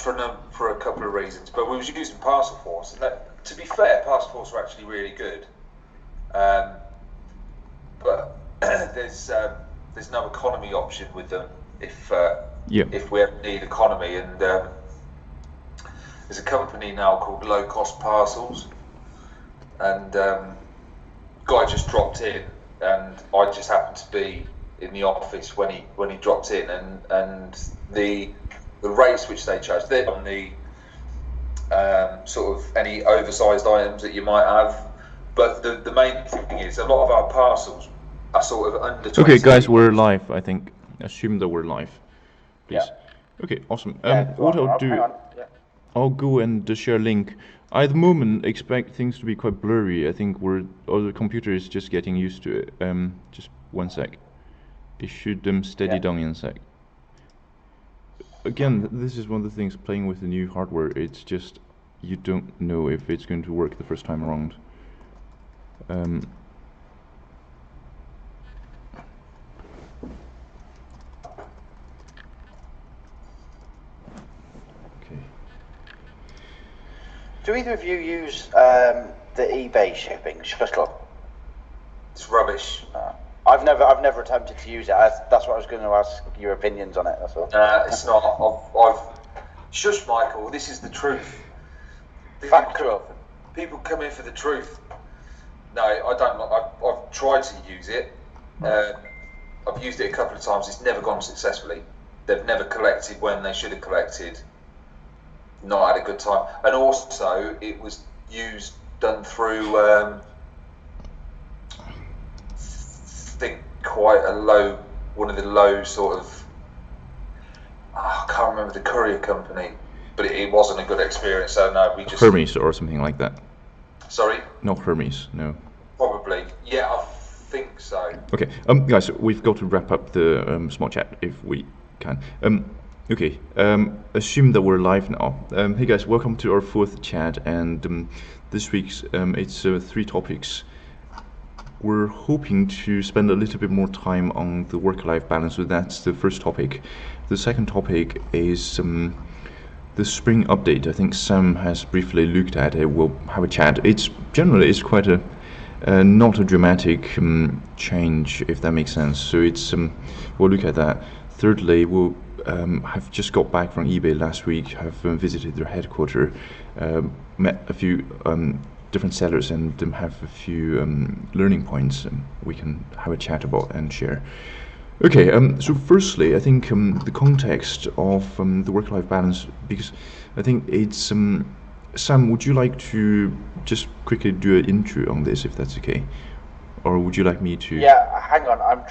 for a couple of reasons. But we was using Parcel Force, and that, to be fair, Parcel Force were actually really good. But there's no economy option with them if we ever need economy. And there's a company now called Low Cost Parcels, and guy just dropped in, and I just happened to be in the office when he dropped in, and the rates which they chose, they're on the sort of any oversized items that you might have. But the main thing is a lot of our parcels are sort of under 20. Okay, guys, we're live, I think. Assume that we're live, please. Yeah. Okay, awesome. Yeah, what I'll do, hang on. Yeah. I'll go and share a link. I, at the moment, expect things to be quite blurry. I think the computer is just getting used to it. Just one sec. It should steady down in a sec. Again, this is one of the things playing with the new hardware. It's just you don't know if it's going to work the first time around. Okay. Do either of you use the eBay shipping shuttle? It's rubbish. I've never attempted to use it. That's what I was going to ask your opinions on it. That's all. It's not. I've shush, Michael. This is the truth. Factual. People come in for the truth. No, I don't. I've tried to use it. I've used it a couple of times. It's never gone successfully. They've never collected when they should have collected. Not had a good time. And also, it was done through. I think quite a low, one of the low sort of. I can't remember the courier company, but it wasn't a good experience. So no, we just. Hermes or something like that. Sorry? Not Hermes, no. Probably. Yeah, I think so. Okay, guys, we've got to wrap up the small chat if we can. Okay, assume that we're live now. Hey guys, welcome to our fourth chat, and this week's it's 3 topics. We're hoping to spend a little bit more time on the work-life balance, so that's the first topic. The second topic is the spring update. I think Sam has briefly looked at it. We'll have a chat. It's quite a not a dramatic change, if that makes sense. So it's we'll look at that. Thirdly, we'll have just got back from eBay last week. Have visited their headquarters, met a few different sellers, and have a few learning points we can have a chat about and share. Okay, so firstly, I think the context of the work-life balance, because I think it's Sam, would you like to just quickly do an intro on this, if that's okay, or would you like me to? Yeah, hang on. I'm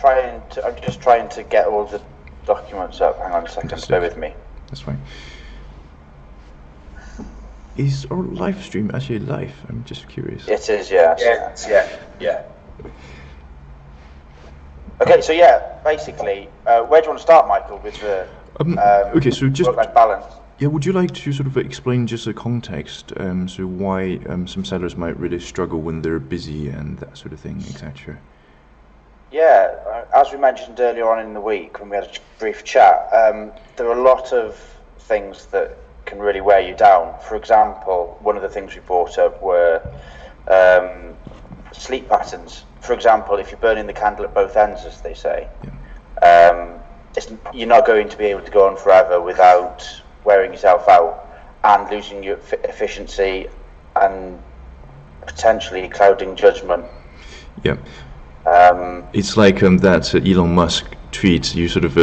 just trying to get all the documents up. Hang on a second. Bear with me. That's fine. Is our live stream actually live? I'm just curious. It is, yeah. Yeah. Okay, so yeah, basically, where do you want to start, Michael, with the okay, so just work-life balance? Yeah, would you like to sort of explain just the context, so why some sellers might really struggle when they're busy and that sort of thing, etc.? Yeah, as we mentioned earlier on in the week when we had a brief chat, there are a lot of things that can really wear you down. For example, one of the things we brought up were sleep patterns. For example, if you're burning the candle at both ends, as they say, you're not going to be able to go on forever without wearing yourself out and losing your efficiency and potentially clouding judgment. Yeah. It's like that Elon Musk tweet. You sort of,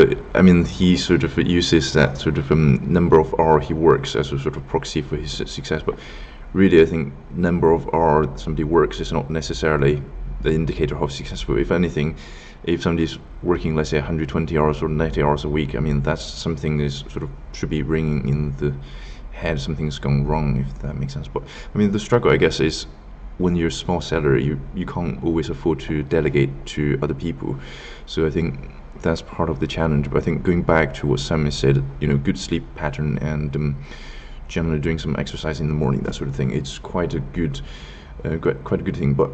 he sort of uses that sort of number of hours he works as a sort of proxy for his success. But really, I think number of hours somebody works is not necessarily the indicator of successful. If anything, if somebody's working, let's say 120 hours or 90 hours a week, that's something that sort of should be ringing in the head. Something's gone wrong, if that makes sense. But the struggle, I guess, is when you're a small seller, you can't always afford to delegate to other people. So I think that's part of the challenge. But I think going back to what Sam has said, good sleep pattern and generally doing some exercise in the morning, that sort of thing, it's quite a good thing. But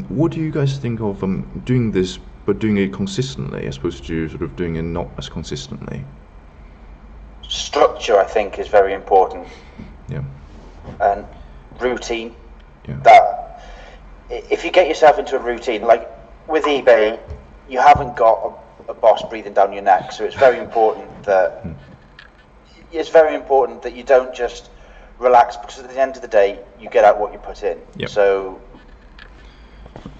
what do you guys think of doing this, but doing it consistently as opposed to sort of doing it not as consistently? structure, I think, is very important. Yeah. And routine. Yeah. That if you get yourself into a routine, like with eBay, you haven't got a boss breathing down your neck. So it's very important that you don't just relax, because at the end of the day, you get out what you put in. Yep. So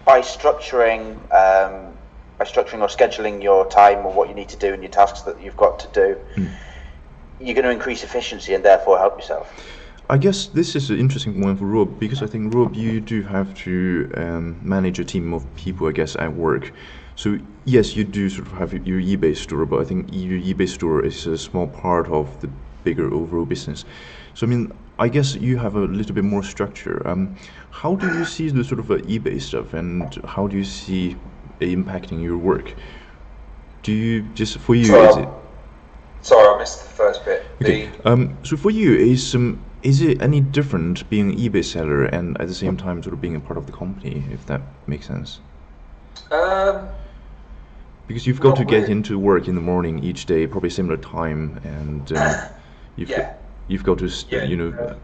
by structuring or scheduling your time or what you need to do and your tasks that you've got to do, you're going to increase efficiency and therefore help yourself. I guess this is an interesting one for Rob, because I think, Rob, you do have to manage a team of people, I guess, at work. So yes, you do sort of have your eBay store, but I think your eBay store is a small part of the bigger overall business. So I mean, I guess you have a little bit more structure. How do you see the sort of eBay stuff, and how do you see it impacting your work? Do you just, for you, is it? Sorry, I missed the first bit. Okay. So for you, is it any different being an eBay seller and at the same time sort of being a part of the company, if that makes sense? Because you've got to get into work in the morning each day, probably similar time, and you've got to, you know.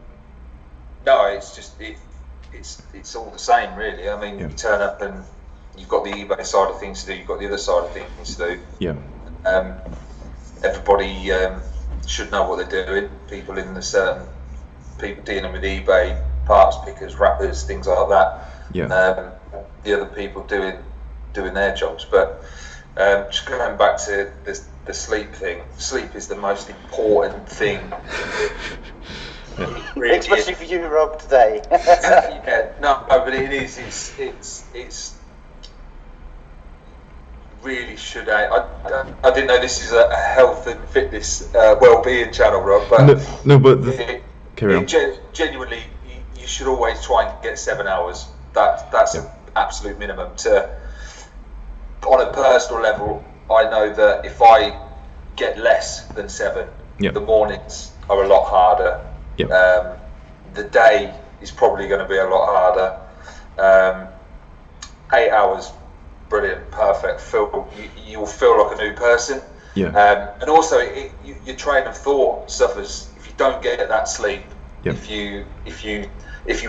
No, it's just it's all the same, really. I mean, you turn up and you've got the eBay side of things to do, you've got the other side of things to do. Yeah. Everybody should know what they're doing. People in the people dealing with eBay, parts pickers, wrappers, things like that. Yeah. The other people doing their jobs, but just going back to the sleep thing. Sleep is the most important thing. Really, especially for you, Rob, today. But it is. It's really should. I didn't know this is a health and fitness well-being channel, Rob. But no, but carry on. Genuinely, you should always try and get 7 hours. That's an absolute minimum. On a personal level, I know that if I get less than 7, the mornings are a lot harder. The day is probably going to be a lot harder. 8 hours, brilliant, perfect. You'll feel like a new person. And also, your train of thought suffers if you don't get that sleep. If you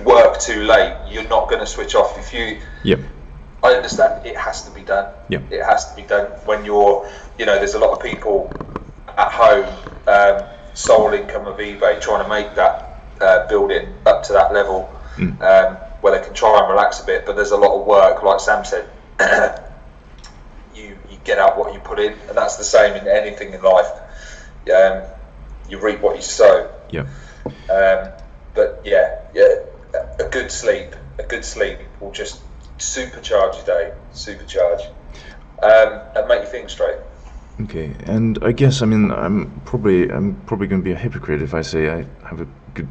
work too late, you're not going to switch off. I understand it has to be done. It has to be done when you're, there's a lot of people at home, sole income of eBay, trying to make that building up to that level where they can try and relax a bit. But there's a lot of work, like Sam said. You get out what you put in, and that's the same in anything in life. You reap what you sow. But a good sleep will just supercharge your day, and make you think straight. Okay, and I guess, I mean, I'm probably going to be a hypocrite if I say I have a good,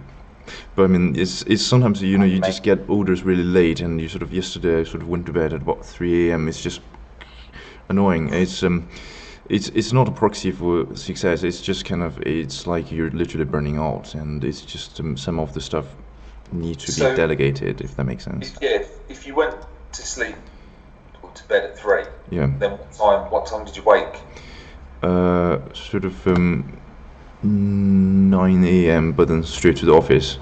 but I mean, it's sometimes, you just get orders really late, and you sort of, yesterday I sort of went to bed at about 3 a.m. It's just annoying. It's not a proxy for success. It's just kind of, it's like you're literally burning out, and it's just some of the stuff needs to be delegated, if that makes sense. If you went to sleep or to bed at 3, then what time did you wake? Sort of 9 a.m. but then straight to the office.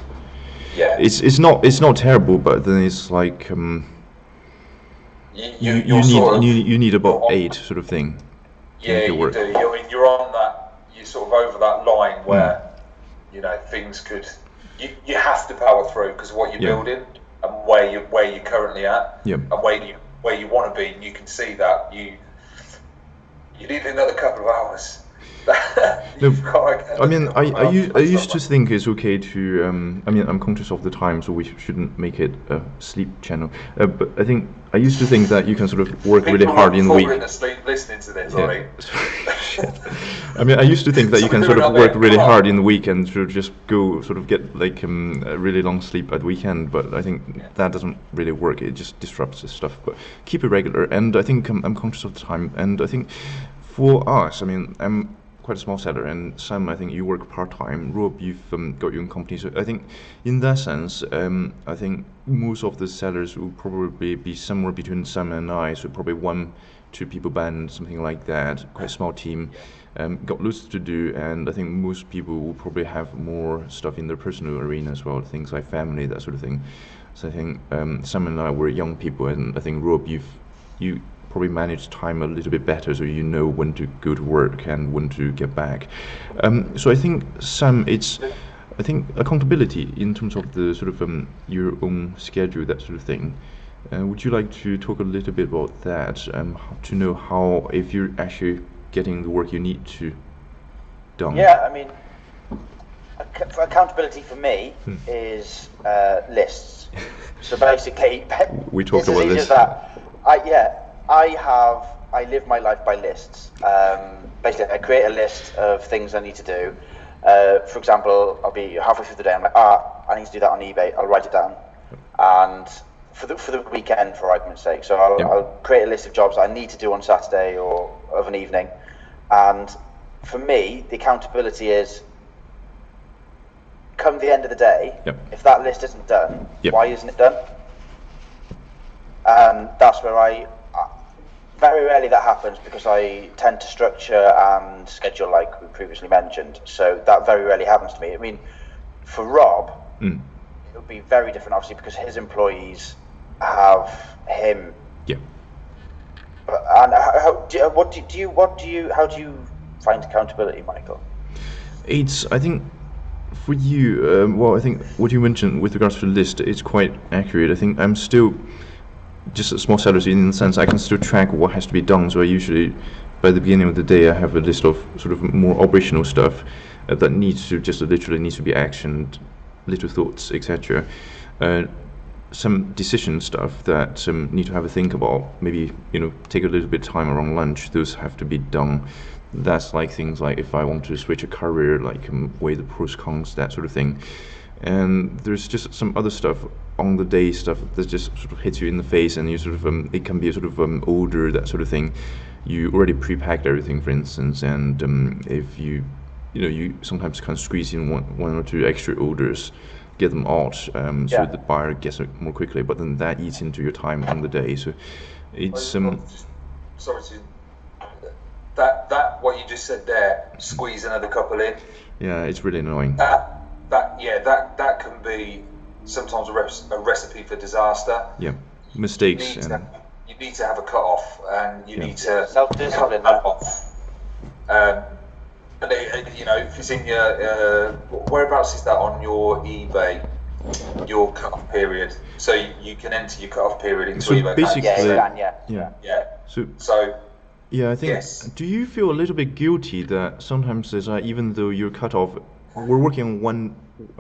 It's not terrible, but then it's like you need about 8 sort of thing to make it work. You do. You're on that. You're sort of over that line where things could. You have to power through because of what you're building and where you're currently at and where you want to be. And you can see that you need another couple of hours. I mean, I used to think it's okay to. I mean, I'm conscious of the time, so we shouldn't make it a sleep channel. But I used to think that you can sort of work really hard in the week. Asleep listening to this, sorry. I mean, I used to think that you can sort of work really hard in the week and sort of just go sort of get like a really long sleep at weekend. But I think that doesn't really work. It just disrupts this stuff. But keep it regular, and I think I'm conscious of the time, and I think for us, I mean, I'm quite a small seller, and Sam, I think you work part-time. Rob, you've got your own company, so I think in that sense, I think most of the sellers will probably be somewhere between Sam and I, so probably 1 2 people band, something like that, quite small team, got loads to do, and I think most people will probably have more stuff in their personal arena as well, things like family, that sort of thing. So I think Simon and I were young people, and I think Rob, you probably manage time a little bit better, so you know when to go to work and when to get back. So I think, Sam, I think accountability in terms of the sort of your own schedule, that sort of thing. Would you like to talk a little bit about that? To know how, if you're actually getting the work you need to done. Yeah, I mean, accountability for me is lists. So basically, we talked about this. I live my life by lists. Basically, I create a list of things I need to do. For example, I'll be halfway through the day, I'm like, I need to do that on eBay, I'll write it down. And for the weekend, for argument's sake, so I'll create a list of jobs I need to do on Saturday or of an evening. And for me, the accountability is, come the end of the day, if that list isn't done, why isn't it done? And that's where very rarely that happens, because I tend to structure and schedule like we previously mentioned. So that very rarely happens to me. I mean, for Rob, it would be very different, obviously, because his employees have him. Yeah. And how do you find accountability, Michael? I think for you, I think what you mentioned with regards to the list, it's quite accurate. I think I'm still just a small seller in the sense I can still track what has to be done. So I usually, by the beginning of the day, I have a list of sort of more operational stuff that literally needs to be actioned, little thoughts, etc. Some decision stuff that need to have a think about, maybe take a little bit of time around lunch, those have to be done. That's like things like if I want to switch a career, like weigh the pros cons, that sort of thing. And there's just some other stuff on the day, stuff that just sort of hits you in the face, and you sort of it can be a sort of order, that sort of thing. You already pre-packed everything, for instance, and if you sometimes can squeeze in one or two extra orders, get them out, so the buyer gets it more quickly, but then that eats into your time on the day. So it's sorry to that what you just said there, squeeze another couple in. Yeah, it's really annoying. That can be sometimes a recipe for disaster. Yeah, mistakes. You need to have a cut off, and you need to self-discipline that off. And if it's in your whereabouts is that on your eBay, your cut-off period? So you can enter your cut-off period into eBay. Basically, Yeah, I think. Yes. Do you feel a little bit guilty that sometimes there's even though you're cut off, we're working on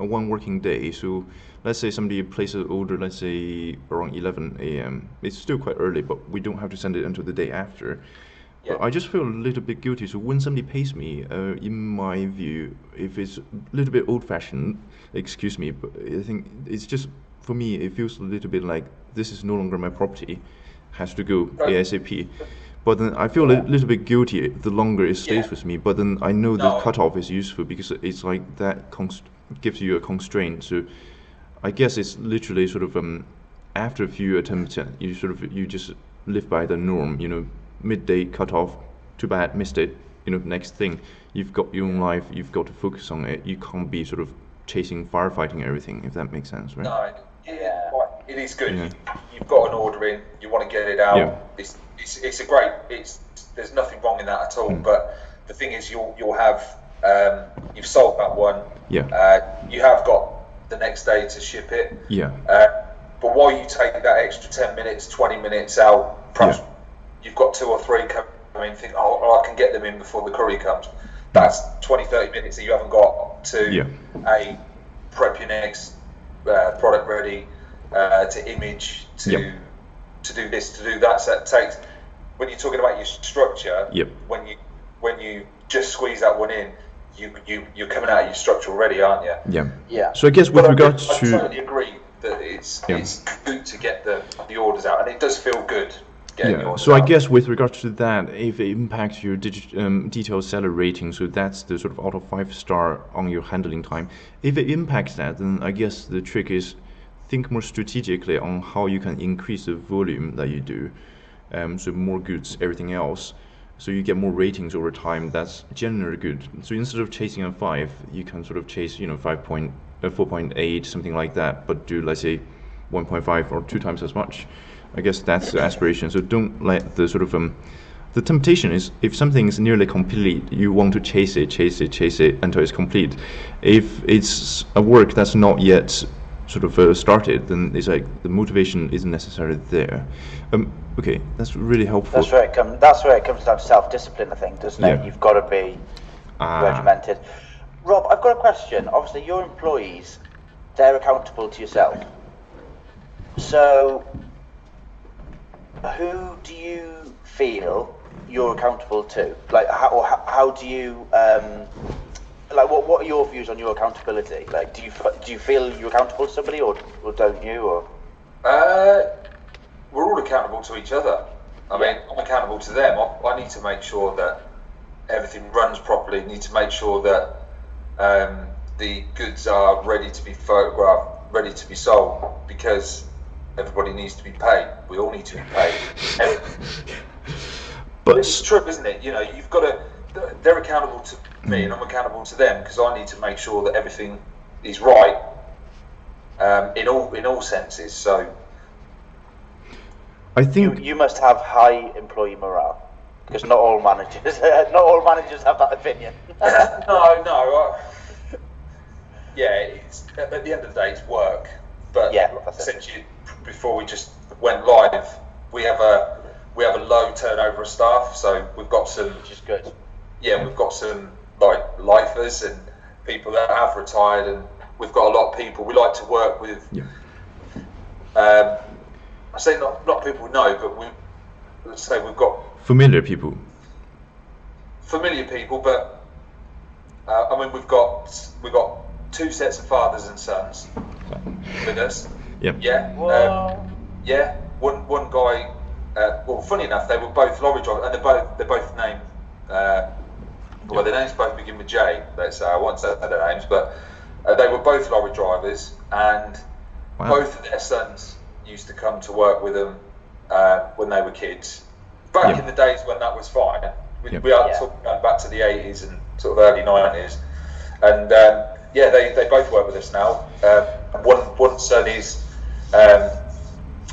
one working day, so let's say somebody places an order, let's say around 11 a.m. It's still quite early, but we don't have to send it until the day after. Yeah. But I just feel a little bit guilty. So when somebody pays me, in my view, if it's a little bit old-fashioned, excuse me, but I think it's just, for me, it feels a little bit like this is no longer my property, has to go ASAP. But then I feel a little bit guilty the longer it stays with me. But then I know the cutoff is useful because it's like that gives you a constraint. So I guess it's literally sort of after a few attempts, you just live by the norm. Midday cutoff. Too bad, missed it. Next thing. You've got your own life. You've got to focus on it. You can't be sort of chasing, firefighting everything. If that makes sense, right? No, it is good. Yeah. You've got an order in. You want to get it out. Yeah. There's nothing wrong in that at all. But the thing is, you'll have you've sold that one. Yeah. You have got the next day to ship it. Yeah. But while you take that extra 10 minutes, 20 minutes out, perhaps you've got 2 or 3 coming in, think, I can get them in before the courier comes. That's 20, 30 minutes that you haven't got to prep your next product ready, to image, to do this, to do that. So it takes, when you're talking about your structure, when you just squeeze that one in, you're coming out of your structure already, aren't you? Yeah. Yeah. So I guess with regards I totally agree that it's good to get the orders out, and it does feel good getting the orders so out. I guess with regards to that, if it impacts your detailed seller rating, so that's the sort of out of 5-star on your handling time. If it impacts that, then I guess the trick is think more strategically on how you can increase the volume that you do. so more goods, everything else. So you get more ratings over time. That's generally good. So instead of chasing a 5, you can sort of chase 4.8, something like that, but do, let's say, 1.5 or 2 times as much. I guess that's the aspiration. So don't let the sort of the temptation is, if something is nearly complete, you want to chase it until it's complete. If it's a work that's not yet sort of started, then it's like the motivation isn't necessarily there. Okay, that's really helpful. That's where it comes down to self-discipline, I think, doesn't it? You've got to be regimented. Rob, I've got a question. Obviously, your employees, they're accountable to yourself. So, who do you feel you're accountable to? Like, how do you what are your views on your accountability? Like, do you feel you're accountable to somebody, or don't you? Or we're all accountable to each other. I mean, I'm accountable to them. I need to make sure that everything runs properly. I need to make sure that the goods are ready to be photographed, ready to be sold, because everybody needs to be paid. We all need to be paid. But it's true, isn't it? You've got to. They're accountable to me, and I'm accountable to them, because I need to make sure that everything is right in all senses. So I think you must have high employee morale, because not all managers have that opinion. No. It's at the end of the day, it's work. But essentially, before we just went live, we have a low turnover of staff, so we've got some, which is good. Yeah, we've got some like lifers and people that have retired, and we've got a lot of people we like to work with. I say not people know, but we've got familiar people. But I mean, we've got 2 sets of fathers and sons with us. One guy. Well, funny enough, they were both lorry drivers, and they're both named. Well, their names both begin with J. Let's say I won't say their names, but they were both lorry drivers, and both of their sons used to come to work with them when they were kids. Back in the days when that was fine. We are talking back to the 80s and sort of early 90s, and they both work with us now. One son is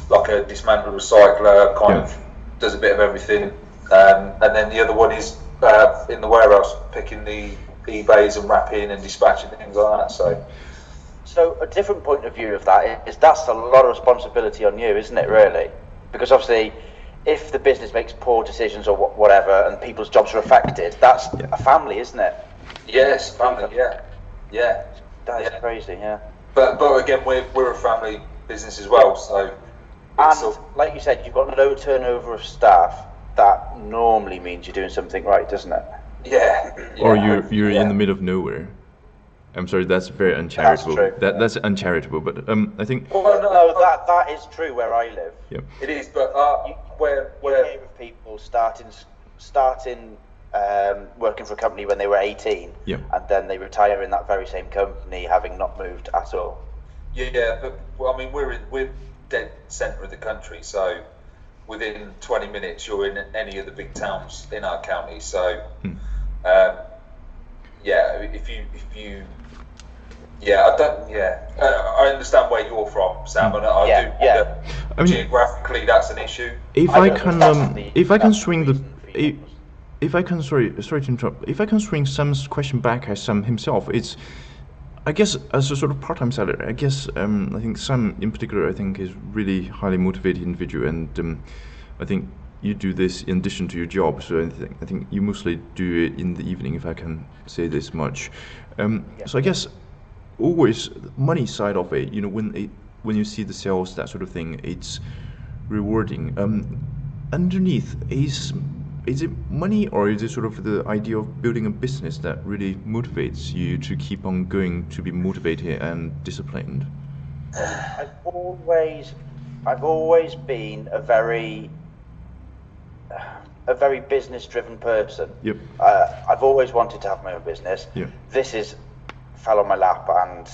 like a dismantle recycler, kind of does a bit of everything, and then the other one is in the warehouse picking the eBays and wrapping and dispatching things like that. So a different point of view of that is that's a lot of responsibility on you, isn't it, really? Because obviously, if the business makes poor decisions or whatever, and people's jobs are affected, that's a family, isn't it? Yes, family. Yeah. That is crazy. Yeah. But again, we're a family business as well, so. And like you said, you've got low turnover of staff. That normally means you're doing something right, doesn't it? Yeah. Or you're in the middle of nowhere. I'm sorry, that's very uncharitable. That's true. That's uncharitable, but I think. Well, no, that is true where I live. Yeah. It is, but where you hear of people starting working for a company when they were 18, and then they retire in that very same company, having not moved at all. Yeah, but I mean, we're dead centre of the country, so within 20 minutes you're in any of the big towns in our county. So, if you I understand where you're from, Sam, and I mean, geographically that's an issue. If I can swing Sam's question back at Sam himself, it's, I guess, as a sort of part-time salary, I guess I think Sam in particular, I think, is really highly motivated individual, and I think you do this in addition to your job. So I think you mostly do it in the evening, if I can say this much. So I guess always money side of it, when you see the sales, that sort of thing, it's rewarding. Underneath, is it money, or is it sort of the idea of building a business that really motivates you to keep on going, to be motivated and disciplined? I've always been a very business-driven person. Yep. I've always wanted to have my own business. Yep. This fell on my lap, and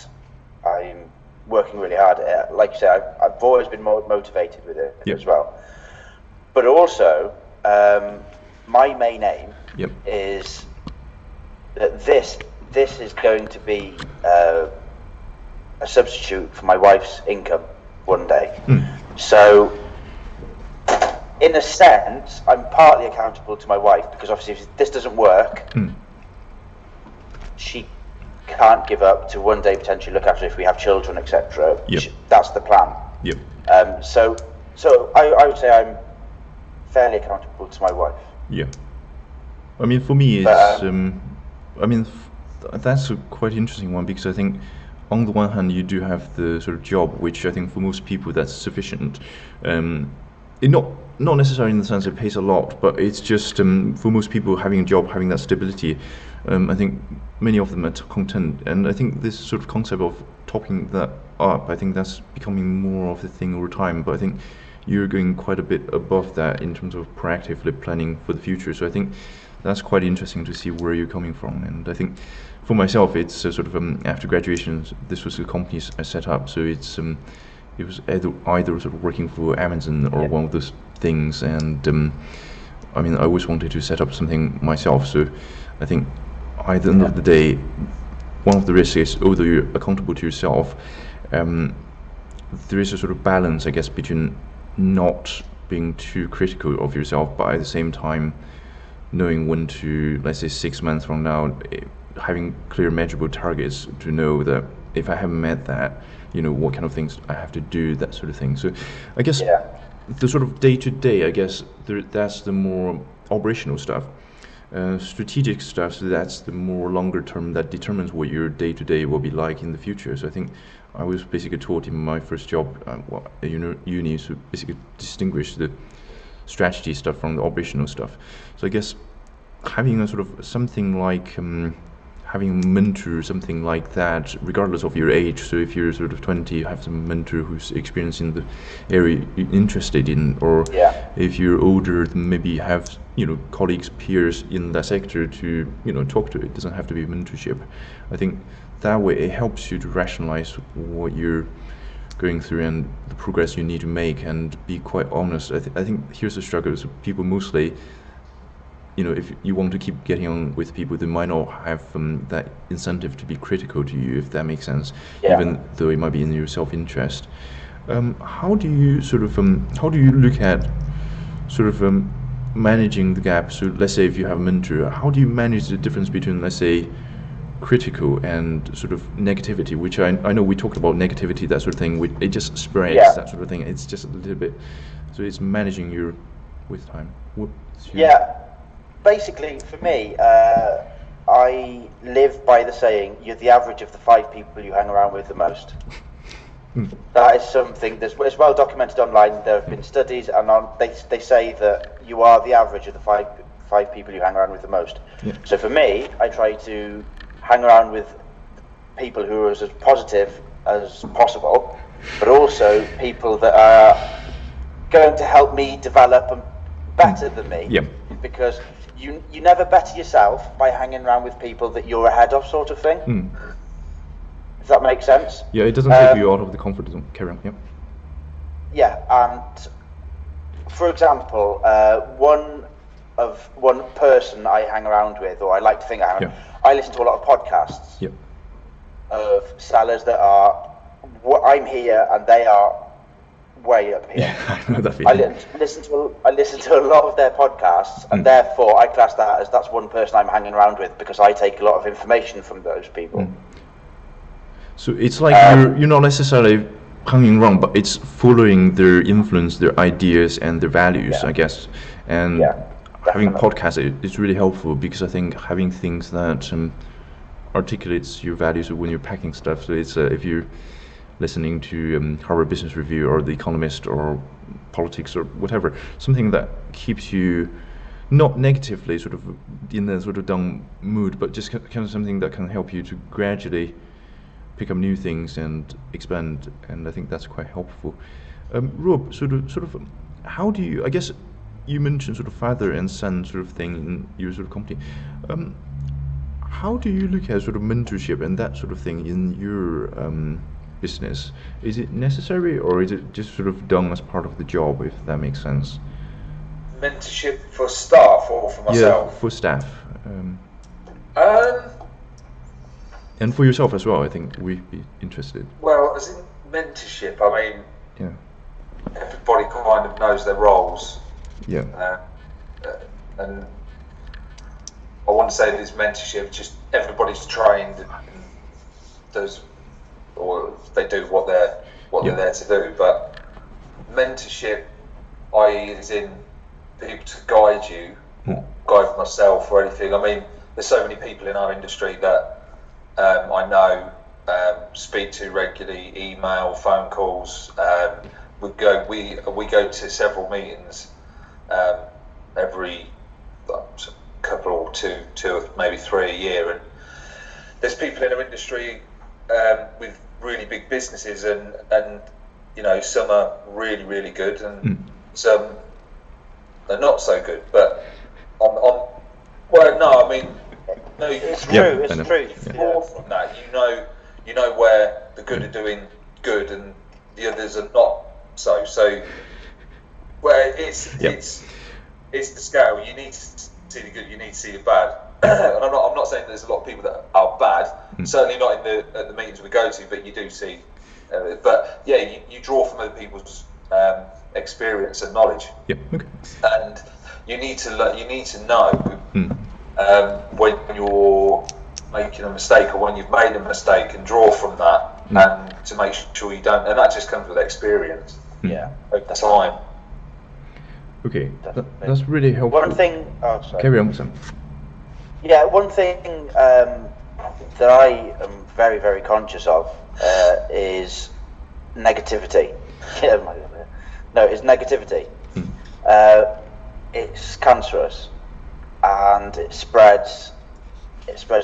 I'm working really hard at it. Like you say, I've always been motivated with it as well. But also, my main aim is that this is going to be a substitute for my wife's income one day. So, in a sense, I'm partly accountable to my wife, because obviously if this doesn't work, she can't give up to one day potentially look after if we have children, etc. That's the plan. So I would say I'm fairly accountable to my wife. I mean, for me, it's that's a quite interesting one, because I think on the one hand you do have the sort of job, which I think for most people that's sufficient. Not necessarily in the sense it pays a lot, but it's just for most people having a job, having that stability, I think many of them are content. And I think this sort of concept of topping that up, I think that's becoming more of the thing over time. But I think you're going quite a bit above that in terms of proactively planning for the future. So I think that's quite interesting to see where you're coming from. And I think for myself, it's sort of after graduation, this was the company I set up. So it was either sort of working for Amazon or one of those things, and I mean, I always wanted to set up something myself. So I think at the end of the day, one of the risks is, although you're accountable to yourself, there is a sort of balance, I guess, between not being too critical of yourself, but at the same time knowing when to, let's say 6 months from now, having clear measurable targets to know that if I haven't met that, what kind of things I have to do, that sort of thing. So I guess the sort of day-to-day, I guess that's the more operational stuff. Strategic stuff, so that's the more longer term, that determines what your day-to-day will be like in the future. So I think I was basically taught in my first job at uni to basically distinguish the strategy stuff from the operational stuff. So I guess having a sort of something like having a mentor, something like that, regardless of your age. So if you're sort of 20, you have some mentor who's experienced in the area you're interested in, or if you're older, then maybe you have colleagues, peers in that sector to talk to. It doesn't have to be mentorship. I think that way it helps you to rationalize what you're going through and the progress you need to make, and be quite honest. I think here's the struggle: is people mostly, if you want to keep getting on with people, they might not have that incentive to be critical to you, if that makes sense, even though it might be in your self-interest. How do you sort of how do you look at sort of managing the gap? So let's say if you have a mentor, how do you manage the difference between, let's say, critical and sort of negativity, which I know we talked about negativity, that sort of thing, it just spreads, that sort of thing. It's just a little bit, so it's managing your with time. Basically, for me, I live by the saying, you're the average of the 5 people you hang around with the most. That is something that's well documented online. There have been studies, and they say that you are the average of the five people you hang around with the most. So for me, I try to hang around with people who are as positive as possible, but also people that are going to help me develop and better than me. Because you never better yourself by hanging around with people that you're ahead of, sort of thing. If that makes sense. It doesn't take you out of the comfort zone. Carry on. And for example, one person I hang around with, or I like to think I listen to a lot of podcasts of sellers that are, I'm here and they are way up here. I know that feeling. I listen to a lot of their podcasts, and therefore I class that as that's one person I'm hanging around with, because I take a lot of information from those people. So it's like you're not necessarily hanging around, but it's following their influence, their ideas, and their values, I guess. And having podcasts is really helpful, because I think having things that articulates your values when you're packing stuff. So it's if you're listening to Harvard Business Review or The Economist or politics or whatever, something that keeps you not negatively sort of in a sort of down mood, but just kind of something that can help you to gradually pick up new things and expand, and I think that's quite helpful. Rob, sort of, how do you? I guess you mentioned sort of father and son sort of thing in your sort of company. How do you look at sort of mentorship and that sort of thing in your business? Is it necessary, or is it just sort of done as part of the job, if that makes sense? mentorship for staff or for myself? Yeah, for staff. Um, and for yourself as well, I think we'd be interested. Well, as in mentorship, I mean, yeah, everybody kind of knows their roles. Yeah. And I want to say that it's mentorship, just everybody's trained and does, or they do what they're there to do. But mentorship, i.e., is in people to guide you, guide myself or anything. I mean, there's so many people in our industry that I know, speak to regularly, email, phone calls. We go to several meetings every couple or two or maybe 3 a year, and there's people in our industry with really big businesses, and you know, some are really good, and some are not so good. But well, no, I mean, no, it's true. It's true. More from that, you know where the good are doing good and the others are not so. So, well, it's the scale. You need to see the good. You need to see the bad. And I'm not saying there's a lot of people that are bad. Certainly not at the meetings we go to, but you do see. But yeah, you draw from other people's experience and knowledge. Yeah. Okay. And you need to know when you're making a mistake or when you've made a mistake, and draw from that, and to make sure you don't. And that just comes with experience. Yeah. Over time. Okay, that's really helpful. One thing. Oh, sorry. Carry on, Sam. Yeah, one thing that I am very conscious of is negativity. No, it's negativity. It's cancerous, and it spreads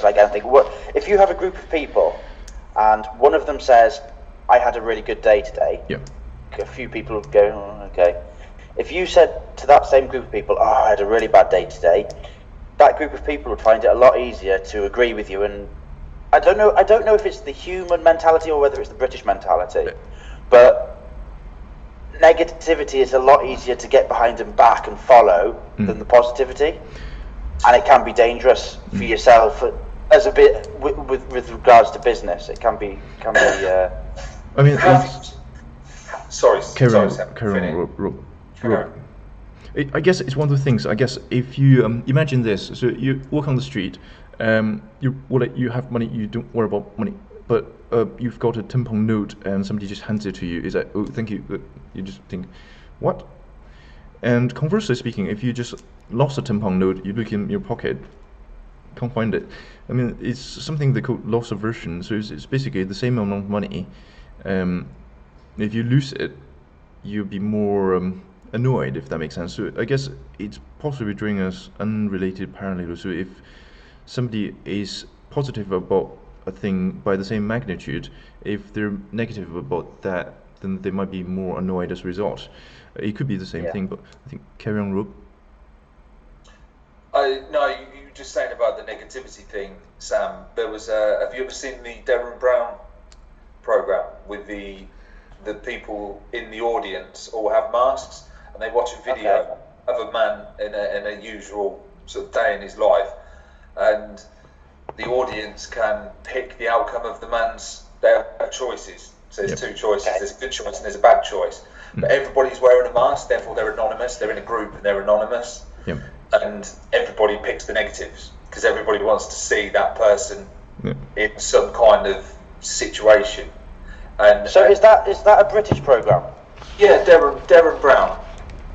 like anything. If you have a group of people and one of them says, I had a really good day today, a few people would go, oh, okay. If you said to that same group of people, oh, I had a really bad day today, that group of people would find it a lot easier to agree with you. And I don't know if it's the human mentality or whether it's the British mentality, but negativity is a lot easier to get behind and back and follow than the positivity, and it can be dangerous for yourself as a bit with regards to business. It can be. I mean, sorry. Rob. I guess it's one of the things. I guess if you imagine this, so you walk on the street, you have money, you don't worry about money, but you've got a £10 note and somebody just hands it to you. Is that, oh, thank you? You just think, what? And conversely speaking, if you just lost a £10 note, you look in your pocket, can't find it. I mean, it's something they call loss aversion. So it's basically the same amount of money. If you lose it, you'll be more annoyed, if that makes sense. So I guess it's possibly drawing us unrelated parallels. So if somebody is positive about a thing by the same magnitude, if they're negative about that, then they might be more annoyed as a result. It could be the same thing, but I think carry on, Rob. No, you were just saying about the negativity thing, Sam. There was have you ever seen the Darren Brown program with the people in the audience all have masks and they watch a video of a man in a usual sort of day in his life, and the audience can pick the outcome of the man's their choices. So there's two choices. There's a good choice and there's a bad choice. But everybody's wearing a mask, therefore they're anonymous. They're in a group and they're anonymous. And everybody picks the negatives because everybody wants to see that person in some kind of situation. And so is that a British program? Yeah, Darren Brown.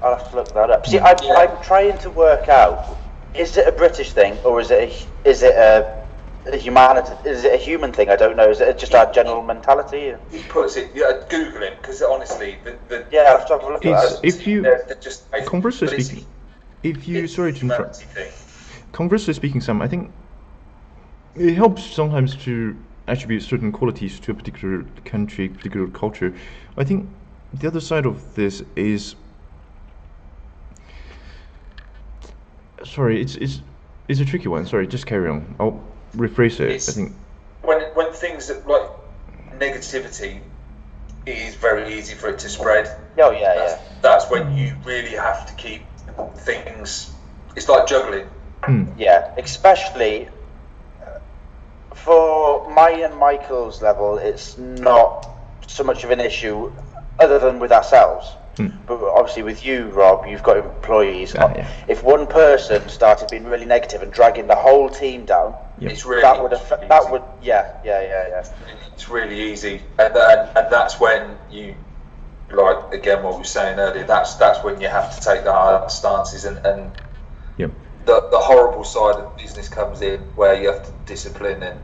I'll have to look that up. See, I'm trying to work out: is it a British thing or is it a humanity? Is it a human thing? I don't know. Is it just our general mentality? He puts it. Google him because honestly, I'll have to have a look at that. If you just conversely speaking, conversely speaking, Sam, I think it helps sometimes to attribute certain qualities to a particular country, particular culture. I think the other side of this is, sorry, it's a tricky one. Sorry, just carry on. I'll rephrase it. I think when things like negativity, it is very easy for it to spread. Oh yeah, That's when you really have to keep things. It's like juggling. Yeah, especially for mine and Michael's level, it's not so much of an issue other than with ourselves. But obviously with you, Rob, you've got employees. If one person started being really negative and dragging the whole team down, it's really that would It's really easy, and that's when you, like again what we were saying earlier, that's when you have to take the hard stances, and the horrible side of business comes in, where you have to discipline and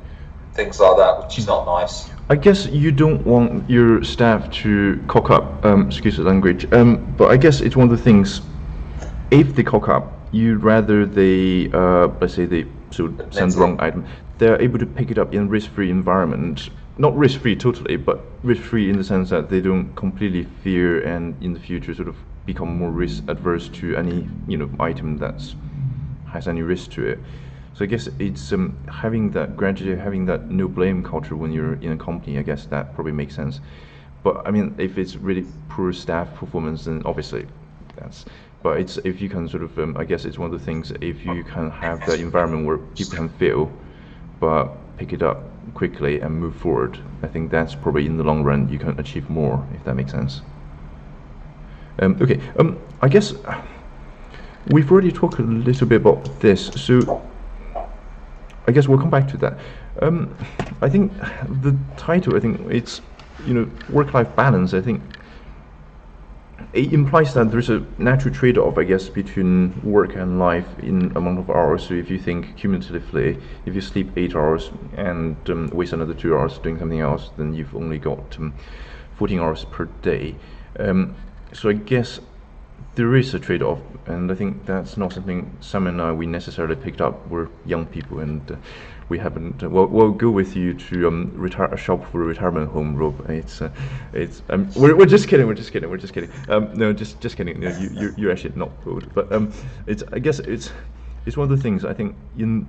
things like that, which is not nice. I guess you don't want your staff to cock up, excuse the language, but I guess it's one of the things, if they cock up, you'd rather they, let's say they send the wrong item, they're able to pick it up in a risk-free environment. Not risk-free totally, but risk-free in the sense that they don't completely fear and in the future sort of become more risk-adverse to any, item that's has any risk to it. So I guess it's gradually having that no blame culture when you're in a company. I guess that probably makes sense. But I mean, if it's really poor staff performance, then obviously that's. But it's if you can sort of, I guess it's one of the things. If you can have that environment where people can fail, but pick it up quickly and move forward, I think that's probably in the long run you can achieve more, if that makes sense. Okay. I guess we've already talked a little bit about this, so I guess we'll come back to that. I think the title, I think it's, work-life balance. I think it implies that there's a natural trade-off, I guess, between work and life in amount of hours. So if you think cumulatively, if you sleep 8 hours and waste another 2 hours doing something else, then you've only got 14 hours per day. So I guess there is a trade-off, and I think that's not something Sam and I we necessarily picked up. We're young people, and we haven't. We'll go with you to shop for a retirement home, Rob. We're just kidding. We're just kidding. No, just kidding. No, you're actually not old, but I guess it's one of the things I think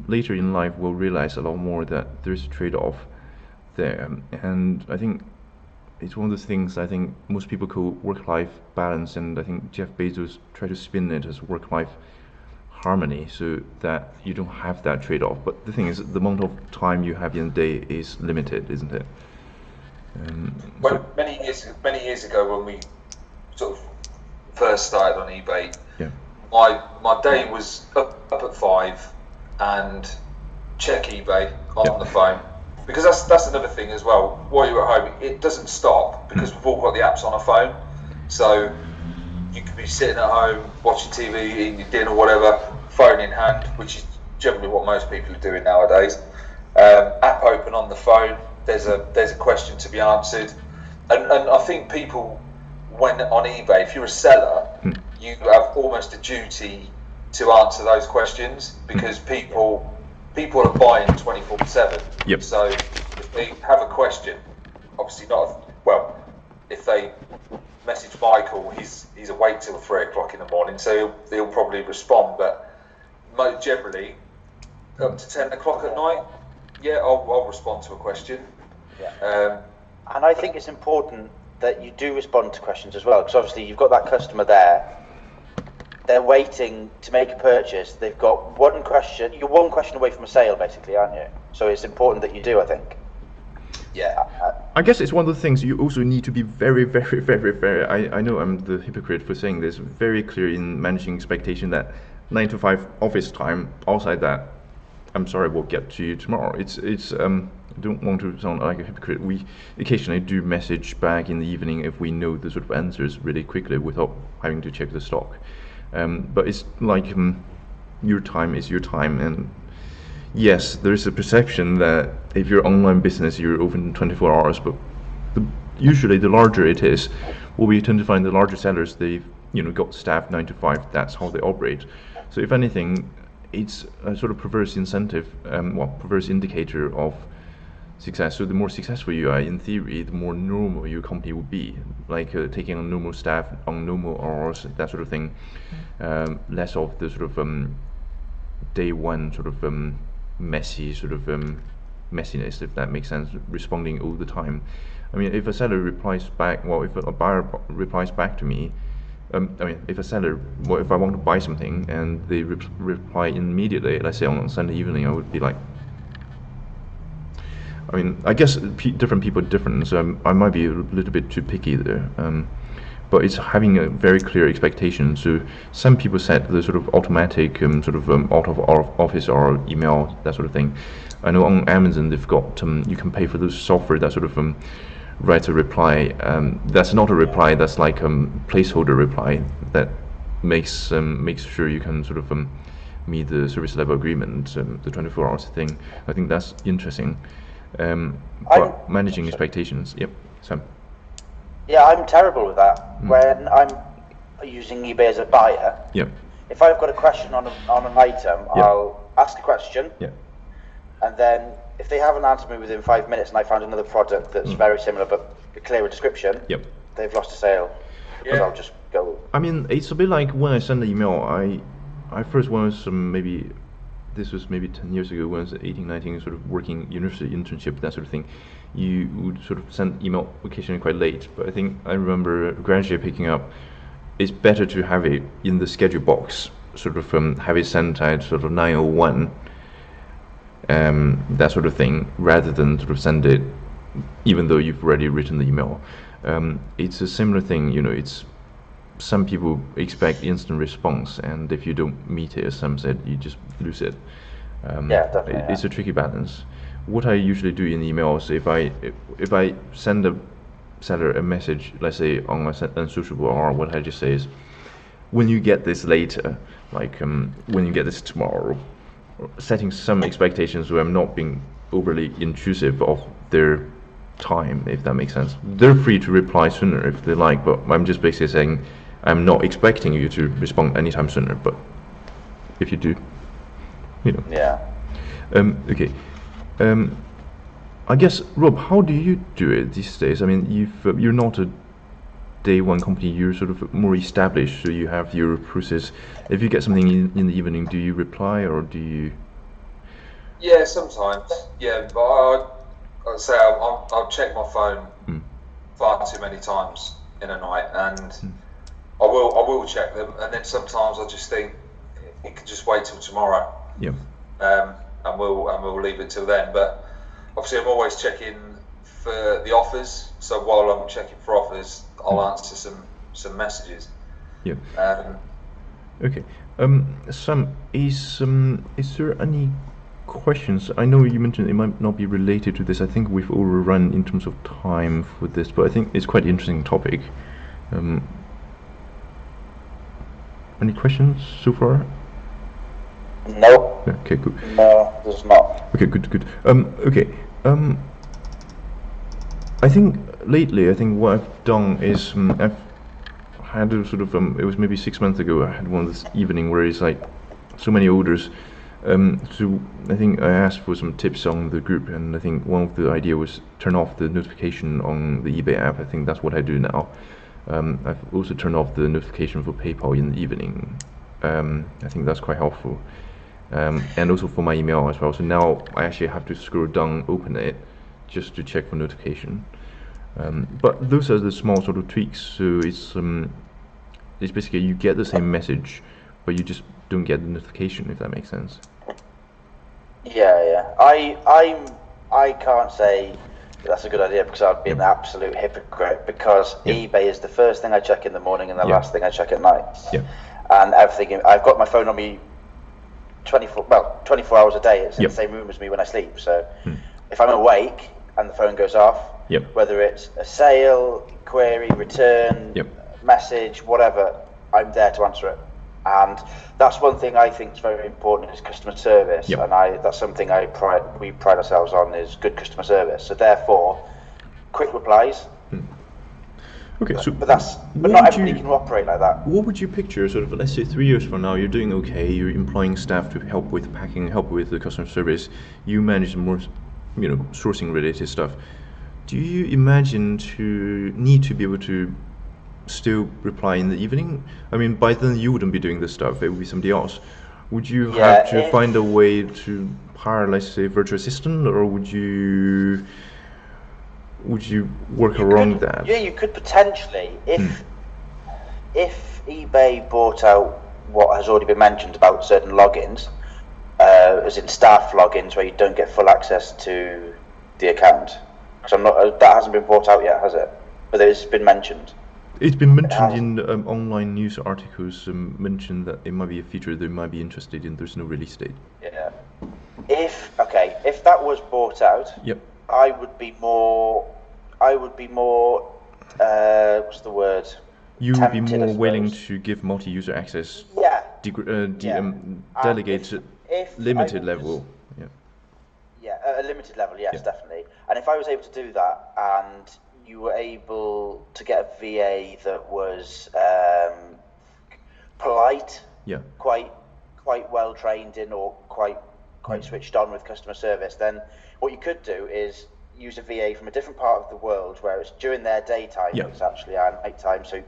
later in life we'll realize a lot more that there's a trade-off there, and I think it's one of those things I think most people call work-life balance, and I think Jeff Bezos tried to spin it as work-life harmony, so that you don't have that trade-off. But the thing is, the amount of time you have in a day is limited, isn't it? Many years ago, when we sort of first started on eBay, my day was up at 5 and check eBay on the phone. Because that's another thing as well. While you're at home, it doesn't stop, because we've all got the apps on our phone. So you could be sitting at home watching TV, eating your dinner, whatever, phone in hand, which is generally what most people are doing nowadays. App open on the phone. There's a question to be answered, and I think people, when on eBay, if you're a seller, you have almost a duty to answer those questions, because people are buying 24/7. Yep. So if they have a question, obviously if they message Michael, he's awake till 3 o'clock in the morning, so he'll probably respond. But most generally, up to 10 o'clock at night, I'll respond to a question. Yeah. And I think it's important that you do respond to questions as well, because obviously you've got that customer there. They're waiting to make a purchase. They've got one question. You're one question away from a sale, basically, aren't you? So it's important that you do, I think. Yeah. I guess it's one of the things you also need to be very, very, very, very. I know I'm the hypocrite for saying this. Very clear in managing expectation that 9 to 5 office time. Outside that, I'm sorry, we'll get to you tomorrow. It's. I don't want to sound like a hypocrite. We occasionally do message back in the evening if we know the sort of answers really quickly without having to check the stock. But it's like your time is your time, and yes, there is a perception that if you're online business, you're open 24 hours. But usually, the larger it is, we tend to find the larger sellers, they've got staff 9 to 5. That's how they operate. So if anything, it's a sort of perverse incentive, perverse indicator of success. So the more successful you are, in theory, the more normal your company will be. Like taking on normal staff on normal hours, that sort of thing. Less of the sort of day one sort of messy sort of messiness, if that makes sense. Responding all the time. I mean, if a seller replies back, if a buyer replies back to me, I mean, if a seller, well, if I want to buy something and they reply immediately, let's say on Sunday evening, I would be like, I mean, I guess different people are different, so I might be a little bit too picky there. But it's having a very clear expectation. So some people set the sort of automatic out of office or email, that sort of thing. I know on Amazon they've got you can pay for those software that sort of writes a reply. That's not a reply. That's like placeholder reply that makes sure you can sort of meet the service level agreement, the 24 hours thing. I think that's interesting. But managing expectations. Yep. Sam. Yeah, I'm terrible with that. When I'm using eBay as a buyer, if I've got a question on an item, I'll ask a question, and then if they haven't answered me within 5 minutes and I found another product that's very similar but a clearer description, they've lost a sale. Because I'll just go. I mean, it's a bit like when I send an email. I first was maybe 10 years ago when I was 18, 19, sort of working university internship, that sort of thing. You would sort of send email occasionally quite late, but I think I remember gradually picking up, it's better to have it in the schedule box, sort of have it sent at sort of 9:01, that sort of thing, rather than sort of send it even though you've already written the email. It's a similar thing, it's some people expect instant response, and if you don't meet it, as Sam said, you just lose it. Definitely. It's a tricky balance. What I usually do in emails, if I send a seller a message, let's say on my unsociable, or what I just say is, when you get this later, like when you get this tomorrow, setting some expectations where I'm not being overly intrusive of their time, if that makes sense. They're free to reply sooner if they like, but I'm just basically saying I'm not expecting you to respond anytime sooner, but if you do, okay. I guess, Rob, how do you do it these days? I mean, you're not a day one company, you're sort of more established, so you have your process. If you get something in the evening, do you reply or do you? Yeah, sometimes. Yeah, but I'd say I'll check my phone far too many times in a night, and I will check them, and then sometimes I just think it can just wait till tomorrow. Yeah. And we'll leave it till then. But obviously, I'm always checking for the offers. So while I'm checking for offers, I'll answer some messages. Yeah. Okay. Sam, is there any questions? I know you mentioned it might not be related to this. I think we've overrun in terms of time for this, but I think it's quite an interesting topic. Any questions so far? No. Okay, good. No, there's not. Okay, good. Okay. I think lately, what I've done is I've had a sort of it was maybe 6 months ago. I had one this evening where it's like so many orders. So I think I asked for some tips on the group, and I think one of the idea was turn off the notification on the eBay app. I think that's what I do now. I've also turned off the notification for PayPal in the evening. I think that's quite helpful. And also for my email as well. So now I actually have to scroll down, open it, just to check for notification. But those are the small sort of tweaks. So it's basically you get the same message, but you just don't get the notification, if that makes sense. Yeah. I can't say that's a good idea because I'd be an absolute hypocrite, because eBay is the first thing I check in the morning and the last thing I check at night. Yeah. And everything, I've got my phone on me 24 hours a day. It's in the same room as me when I sleep. So if I'm awake and the phone goes off, whether it's a sale, query, return, message, whatever, I'm there to answer it. And that's one thing I think is very important, is customer service. And that's something we pride ourselves on, is good customer service. So therefore, quick replies. Okay, so but not everybody can operate like that. What would you picture, sort of, let's say 3 years from now, you're doing okay, you're employing staff to help with packing, help with the customer service, you manage more, sourcing related stuff. Do you imagine to need to be able to still reply in the evening? I mean, by then you wouldn't be doing this stuff, it would be somebody else. Would you have to find a way to hire, let's say, virtual assistant, or would you work around that? Yeah, you could potentially, if eBay bought out what has already been mentioned about certain logins, as in staff logins where you don't get full access to the account, because that hasn't been bought out yet, has it? But it's been mentioned. It's been mentioned in online news articles. Mentioned that it might be a feature they might be interested in. There's no release date. Yeah. If that was bought out, yep. I would be more. What's the word? You would be more willing to give multi-user access. Yeah. Delegate limited level. Yeah, at a limited level, yes, definitely. And if I was able to do that, and you were able to get a VA that was polite, quite well trained in, or quite switched on with customer service, then what you could do is use a VA from a different part of the world where it's during their daytime, it's actually our night time, so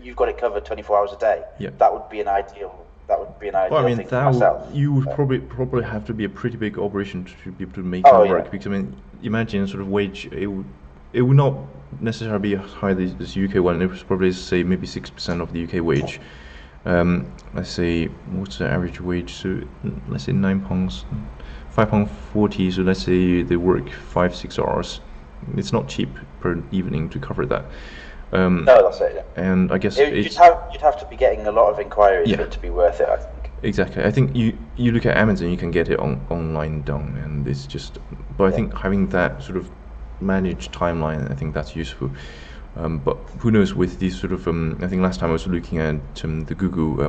you've got it covered 24 hours a day. That would be an ideal. Thing for myself. You would probably have to be a pretty big operation to be able to make that work. Because imagine sort of wage. It would not necessarily be as high as this UK one. It was probably say maybe 6% of the UK wage. Let's say what's the average wage? So let's say £9, £5.40. So let's say they work 5-6 hours. It's not cheap per evening to cover that. No, that's it. Yeah. And I guess you'd have to be getting a lot of inquiries for it to be worth it, I think. Exactly. I think you look at Amazon, you can get it online done, and it's just. But I think having that sort of managed timeline, I think that's useful. But who knows with these sort of. I think last time I was looking at the Google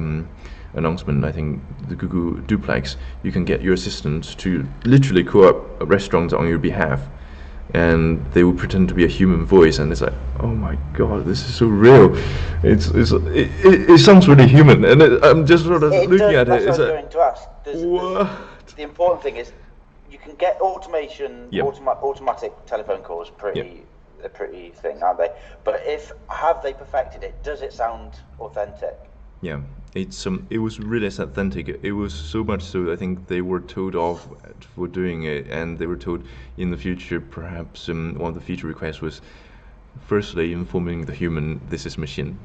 announcement. I think the Google Duplex, you can get your assistant to literally call up restaurants on your behalf. And they will pretend to be a human voice, and it's like, oh my god, this is so real. It sounds really human, and I'm just sort of looking at it. That's what I was going to ask. The important thing is you can get automation, automatic telephone calls. They're pretty thing, aren't they? But have they perfected it? Does it sound authentic? Yeah, it was really authentic. It was so much so I think they were told off for doing it, and they were told in the future perhaps one of the feature requests was firstly informing the human this is machine.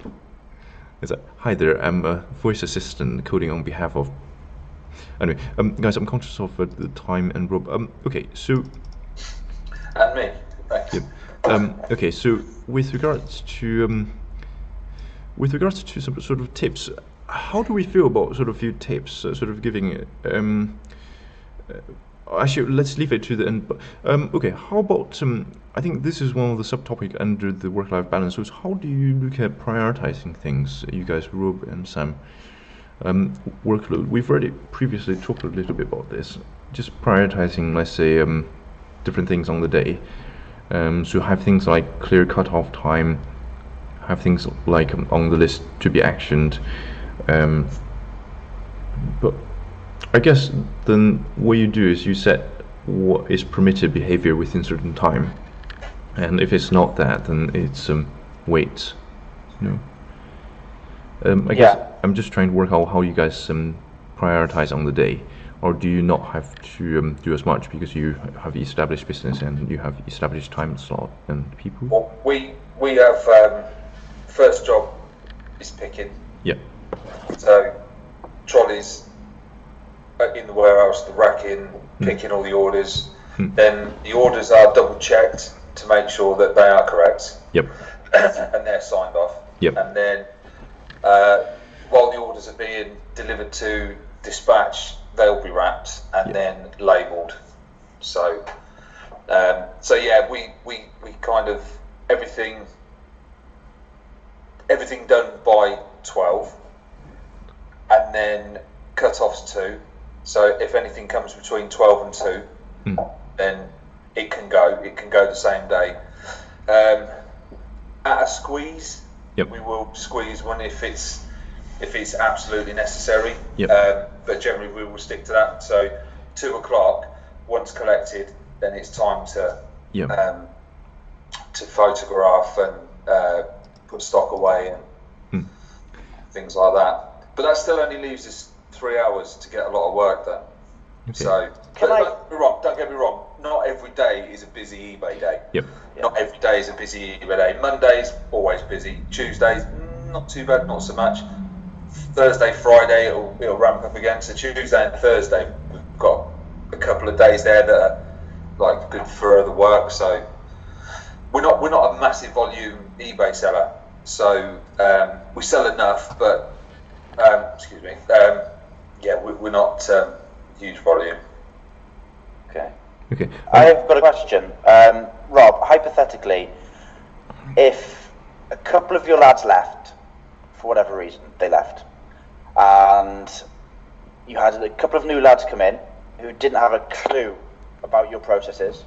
It's like, hi there, I'm a voice assistant coding on behalf of. Anyway, guys, I'm conscious of the time and Rob. Okay, so. And me. Thanks. Yep. Okay, so with regards to some sort of tips, how do we feel about sort of few tips, sort of giving it? Actually, let's leave it to the end. But okay, how about I think this is one of the subtopic under the work-life balance. So how do you look at prioritizing things, you guys, Rob and Sam? Workload. We've already previously talked a little bit about this. Just prioritizing, let's say, different things on the day. So have things like clear cut-off time. Have things like on the list to be actioned, but I guess then what you do is you set what is permitted behavior within certain time, and if it's not that, then it's wait. I guess I'm just trying to work out how you guys prioritize on the day, or do you not have to do as much because you have established business and you have established time slot and people? Well, we have. First job is picking. Yeah. So trolleys in the warehouse, the racking, picking all the orders. Then the orders are double checked to make sure that they are correct. Yep. And they're signed off. Yep. And then while the orders are being delivered to dispatch, they'll be wrapped and then labelled. So yeah, we kind of everything done by 12, and then cut-offs 2. So if anything comes between 12 and 2, then it can go the same day. At a squeeze, we will squeeze one if it's absolutely necessary. But generally we will stick to that. So 2 o'clock, once collected, then it's time to photograph and put stock away and things like that. But that still only leaves us 3 hours to get a lot of work done. Okay. So don't get me wrong, not every day is a busy eBay day. Not every day is a busy eBay day. Monday's always busy. Tuesdays, not too bad, not so much. Thursday, Friday, it'll ramp up again. So Tuesday and Thursday, we've got a couple of days there that are like good for other work. So we're not a massive volume eBay seller. So we sell enough, but we're not huge volume. Okay. Okay. I've got a question, Rob. Hypothetically, if a couple of your lads left, for whatever reason they left, and you had a couple of new lads come in who didn't have a clue about your processes,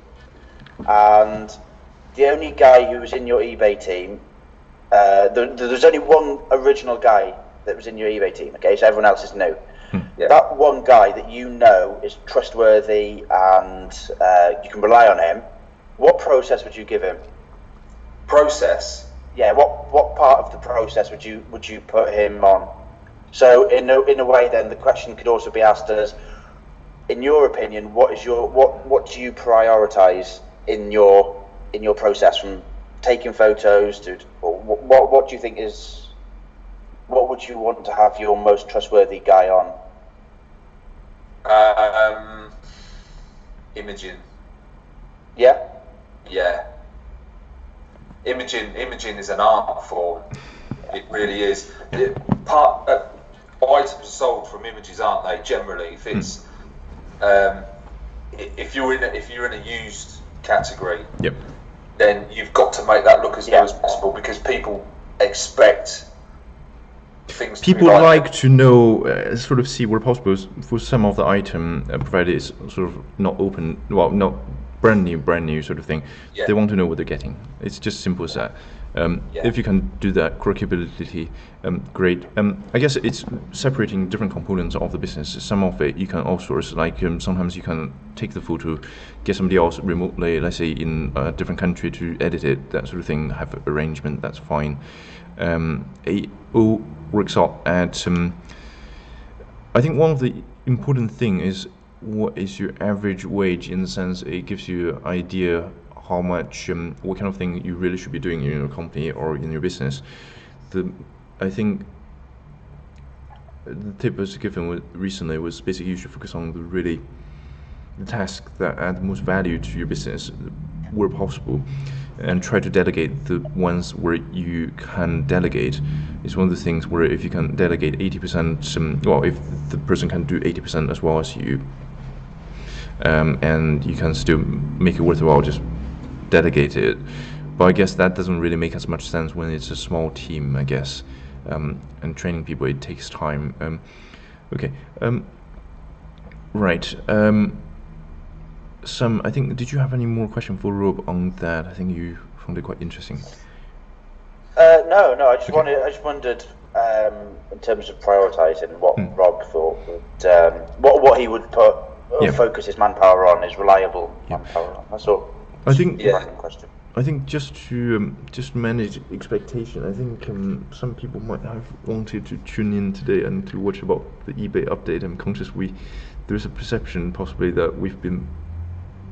and the only guy who was in your eBay team, there's only one original guy that was in your eBay team, okay, so everyone else is new. Yeah. That one guy that you know is trustworthy and you can rely on him, what process would you give him? Process? Yeah, what part of the process would you put him on? So in a way, then the question could also be asked as, in your opinion, what do you prioritize in your process, from taking photos to what do you think is, what would you want to have your most trustworthy guy on? Imaging. Yeah. Yeah. Imaging is an art form. It really is. Items are sold from images, aren't they? Generally, if it's if you're in a used category, yep, then you've got to make that look as new as possible, because people expect things. People like to know, sort of see where possible. For some of the item, provided it's sort of not open, well, not brand new sort of thing. Yeah. They want to know what they're getting. It's just simple as that. If you can do that, credibility, great. I guess it's separating different components of the business. Some of it you can outsource, like sometimes you can take the photo, get somebody else remotely, let's say in a different country, to edit it, that sort of thing, have an arrangement, that's fine. It all works out at, I think one of the important thing is, what is your average wage, in the sense it gives you an idea how much, what kind of thing you really should be doing in your company or in your business. I think the tip was given recently was basically you should focus on the tasks that add the most value to your business where possible, and try to delegate the ones where you can delegate. It's one of the things where if you can delegate 80%, well, if the person can do 80% as well as you, and you can still make it worthwhile, just delegate it. But I guess that doesn't really make as much sense when it's a small team, I guess. And training people, it takes time. Okay. Right. I think, did you have any more question for Rob on that? I think you found it quite interesting. No. I just wondered, in terms of prioritizing, what Rob thought what he would put focus his manpower on, his reliable manpower on. That's all. I think. Question. I think just to manage expectation, I think some people might have wanted to tune in today and to watch about the eBay update. I'm conscious there's a perception possibly that we've been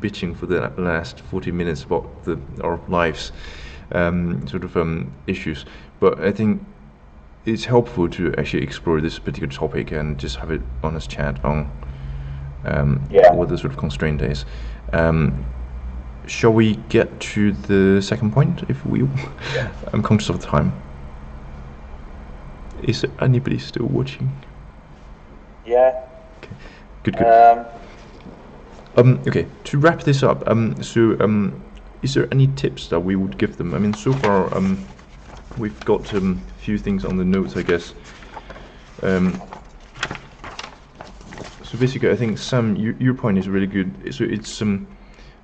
bitching for the last 40 minutes about our lives, issues. But I think it's helpful to actually explore this particular topic and just have an honest chat on what the sort of constraint is. Shall we get to the second point, if we? Yeah. I'm conscious of time. Is there anybody still watching? Yeah. Okay. Good. Okay. To wrap this up, is there any tips that we would give them? I mean, so far, we've got a few things on the notes, I guess. So basically, I think your point is really good. So it's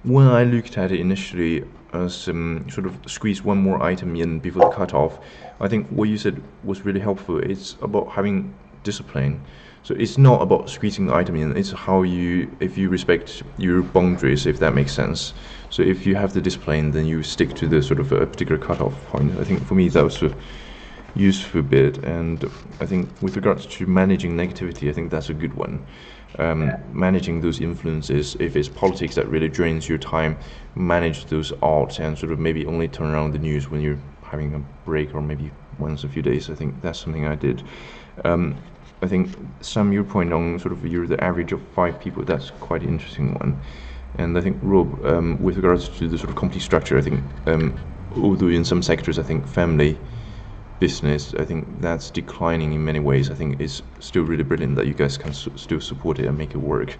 when I looked at it initially as sort of squeeze one more item in before the cutoff, I think what you said was really helpful. It's about having discipline. So it's not about squeezing the item in, it's if you respect your boundaries, if that makes sense. So if you have the discipline, then you stick to the sort of a particular cutoff point. I think for me that was a useful bit, and I think with regards to managing negativity, I think that's a good one. Managing those influences, if it's politics that really drains your time, manage those out and sort of maybe only turn around the news when you're having a break or maybe once a few days. I think that's something I did. I think Sam, your point on sort of you're the average of 5 people, that's quite an interesting one. And I think Rob, with regards to the sort of company structure, I think although in some sectors I think family business, I think that's declining in many ways. I think it's still really brilliant that you guys can still support it and make it work.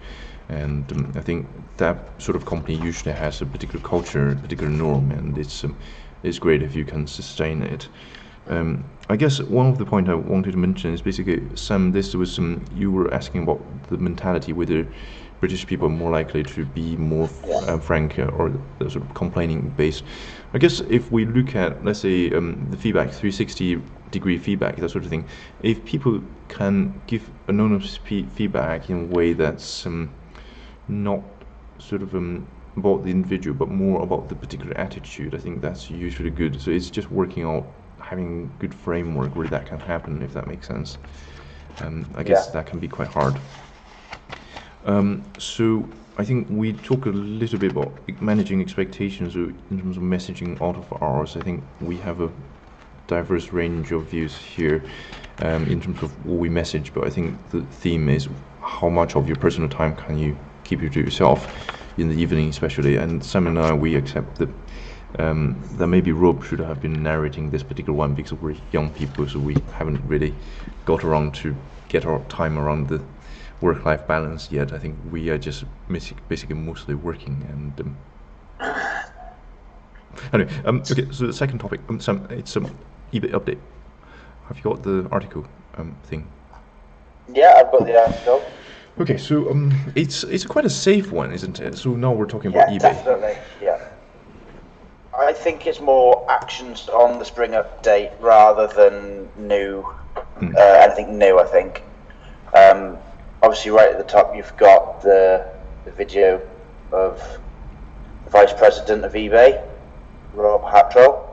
And I think that sort of company usually has a particular culture, a particular norm, and it's great if you can sustain it. I guess one of the points I wanted to mention is basically, Sam, this was you were asking about the mentality, whether British people are more likely to be more frank or sort of complaining based. I guess if we look at, let's say, the feedback, 360-degree feedback, that sort of thing, if people can give anonymous feedback in a way that's not sort of about the individual, but more about the particular attitude, I think that's usually good. So it's just working out, having good framework where that can happen, if that makes sense. I guess that can be quite hard. So I think we talk a little bit about managing expectations in terms of messaging out of hours. I think we have a diverse range of views here in terms of what we message, but I think the theme is how much of your personal time can you keep to yourself in the evening especially. And Sam and I, we accept that that maybe Rob should have been narrating this particular one because we're young people, so we haven't really got around to get our time around the work-life balance yet. I think we are just basically mostly working. And anyway, okay. So the second topic, Sam, it's eBay update. Have you got the article thing? Yeah, I've got the article. Okay, so it's quite a safe one, isn't it? So now we're talking about eBay. Definitely. Yeah. I think it's more actions on the spring update rather than new. Anything new, I think. Obviously, right at the top, you've got the video of the Vice President of eBay, Rob Hattrell.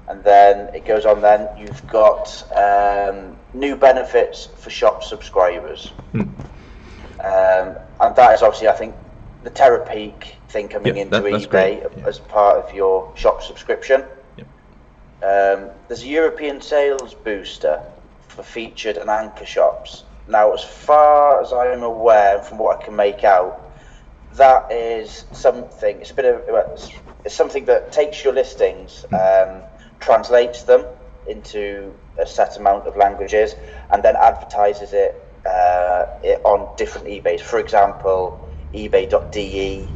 And then it goes on then, you've got new benefits for shop subscribers. And that is obviously, I think, the Terapeak thing coming into eBay as part of your shop subscription. There's a European sales booster for featured and anchor shops. Now, as far as I'm aware, from what I can make out, that is something. It's something that takes your listings, translates them into a set amount of languages, and then advertises it on different eBays. For example, eBay.de,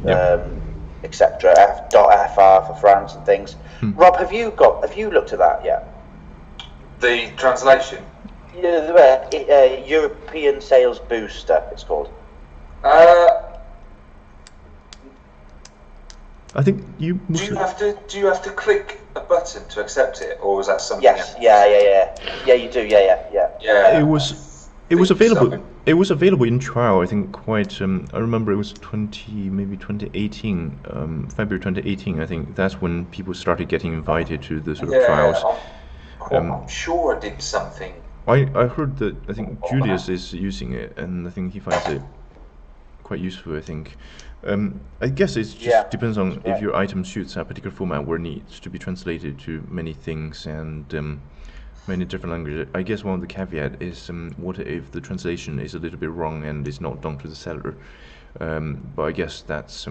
etc. .fr for France and things. Rob, have you looked at that yet? The translation. European Sales Booster, it's called. I think you. Do you have to click a button to accept it, or was that something? Yes. else? Yeah. You do. Yeah. It was available. So. It was available in trial. I think quite. I remember it was 2018, February 2018. I think that's when people started getting invited to the sort of trials. I'm sure I did something. I heard that I think Julius is using it, and I think he finds it quite useful. I think. I guess it just depends on if your item suits a particular format where it needs to be translated to many things and many different languages. I guess one of the caveat is what if the translation is a little bit wrong and is not done to the seller. But I guess that's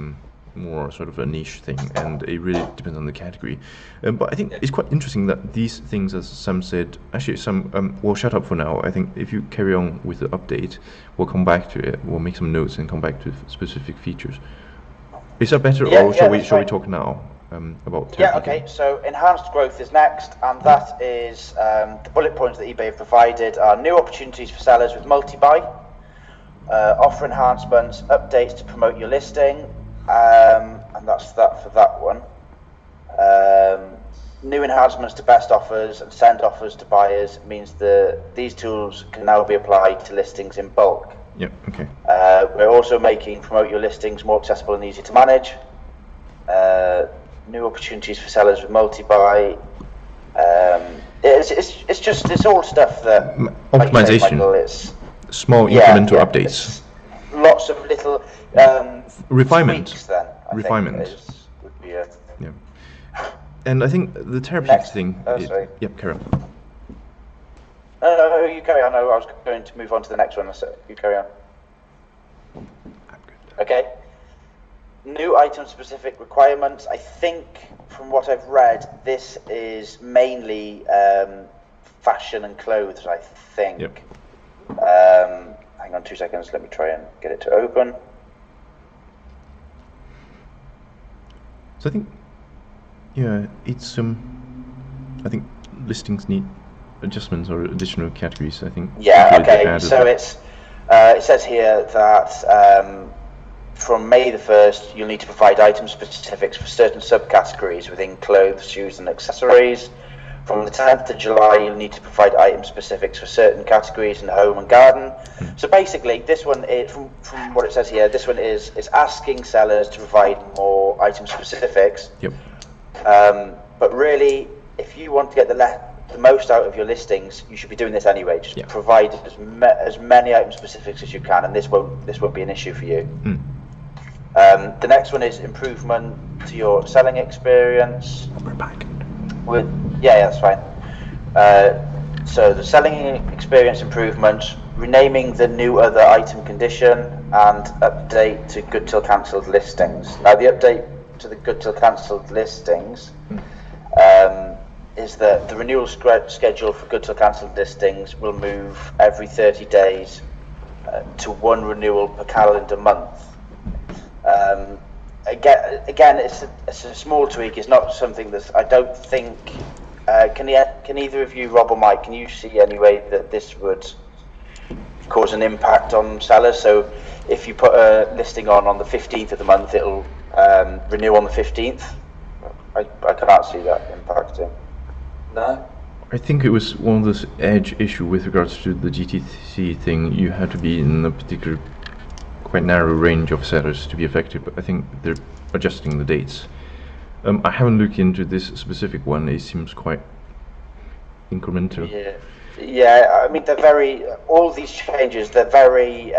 more sort of a niche thing, and it really depends on the category. But I think it's quite interesting that these things, as Sam said, actually Sam, we'll shut up for now. I think if you carry on with the update, we'll come back to it. We'll make some notes and come back to specific features. Is that better, or shall we talk now about Terapeak? Yeah, okay. So enhanced growth is next, and that is the bullet points that eBay have provided are new opportunities for sellers with multi-buy, offer enhancements, updates to promote your listing. And that's that for that one. New enhancements to best offers and send offers to buyers means these tools can now be applied to listings in bulk. Yeah, okay. We're also making promote your listings more accessible and easy to manage. New opportunities for sellers with multi-buy. It's all stuff that optimization. Like Michael, it's small incremental updates. Lots of little refinement. Tweaks, then, refinement would be a... And I think the Terapeak thing. Sorry. Yep, carry on. No, you carry on. I was going to move on to the next one. So you carry on. Okay. New item-specific requirements. I think, from what I've read, this is mainly fashion and clothes, I think. Yep. Hang on 2 seconds. Let me try and get it to open. So I think, yeah, it's I think listings need adjustments or additional categories. I think. Yeah. Okay. So it's it says here that from May the 1st, you'll need to provide item specifics for certain subcategories within clothes, shoes, and accessories. From the 10th of July, you'll need to provide item specifics for certain categories in home and garden. So basically, this one, from what it says here, this one is asking sellers to provide more item specifics. Yep. But really, if you want to get the most out of your listings, you should be doing this anyway. Just provide as many item specifics as you can, and this won't be an issue for you. The next one is improvement to your selling experience. We're back. Yeah, that's fine. So the selling experience improvement, renaming the new other item condition, and update to good till cancelled listings. Now the update to the good till cancelled listings is that the renewal schedule for good till cancelled listings will move every 30 days to one renewal per calendar month. Again, it's a small tweak. It's not something that I don't think. Can either of you, Rob or Mike, can you see any way that this would cause an impact on sellers? So if you put a listing on the 15th of the month, it'll renew on the 15th. I can't see that impacting. No. I think it was one of those edge issue with regards to the GTC thing. You had to be in a particular quite narrow range of sellers to be effective, but I think they're adjusting the dates. I haven't looked into this specific one. It seems quite incremental. Yeah. I mean, all these changes, they're very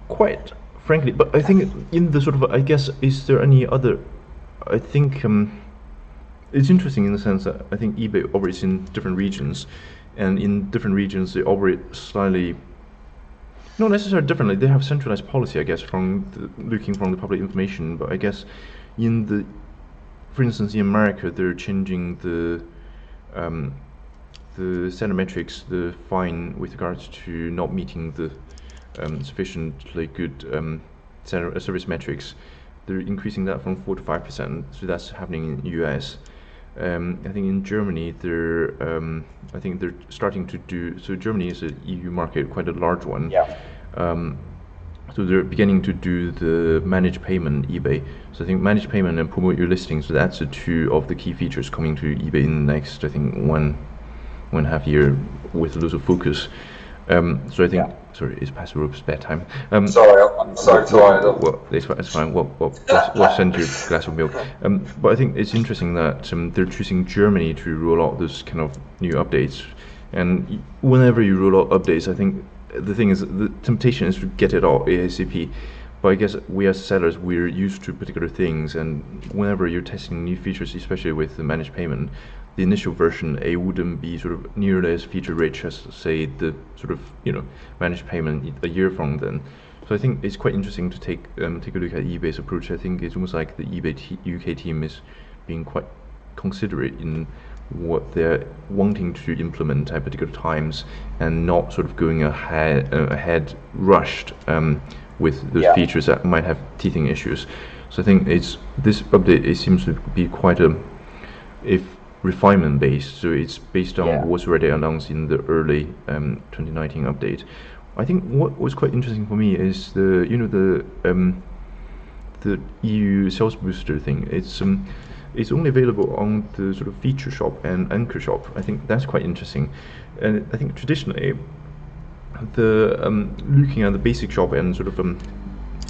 quite frankly. But I think in the sort of, I guess, is there any other? I think it's interesting in the sense that I think eBay operates in different regions, and in different regions they operate slightly. Not necessarily differently. They have centralized policy, I guess, looking from the public information. But I guess for instance, in America, they're changing the standard metrics, the fine with regards to not meeting the sufficiently good service metrics. They're increasing that from 4 to 5%. So that's happening in the US. I think in Germany, I think they're starting to do. So Germany is an EU market, quite a large one. Yeah. So they're beginning to do the managed payment eBay. So I think managed payment and promote your listings. So that's the two of the key features coming to eBay in the next, I think, one and a half year with loads of focus. So I think. Yeah. Sorry, it's past Rope's bedtime. Sorry, I'm so tired. It's fine. We'll send you a glass of milk. But I think it's interesting that they're choosing Germany to roll out those kind of new updates. And whenever you roll out updates, I think the thing is, the temptation is to get it all ASAP. But I guess we as sellers, we're used to particular things, and whenever you're testing new features, especially with the managed payment, the initial version, it wouldn't be sort of nearly as feature rich as, say, the sort of managed payment a year from then. So I think it's quite interesting to take a look at eBay's approach. I think it's almost like the eBay UK team is being quite considerate in what they're wanting to implement at particular times, and not sort of going ahead rushed with those features that might have teething issues. So I think this update, it seems to be quite refinement based, so it's based on what's already announced in the early 2019 update. I think what was quite interesting for me is the EU sales booster thing. It's only available on the sort of feature shop and anchor shop. I think that's quite interesting, and I think traditionally looking at the basic shop and sort of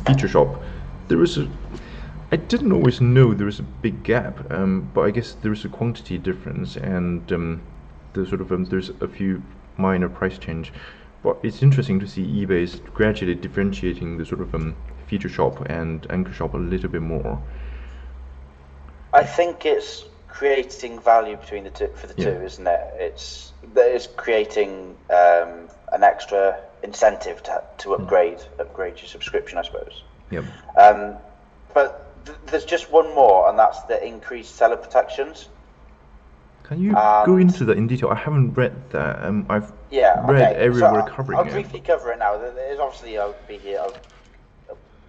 feature shop, I didn't always know there was a big gap, but I guess there is a quantity difference, and there's a few minor price change. But it's interesting to see eBay is gradually differentiating the sort of feature shop and anchor shop a little bit more. I think it's creating value between the two for the two, isn't it? It's creating an extra incentive to upgrade your subscription, I suppose. Yep. But there's just one more, and that's the increased seller protections. Can you go into that in detail? I haven't read that. I've read everywhere covering it. I'll briefly cover it now. There's obviously, I'll be here.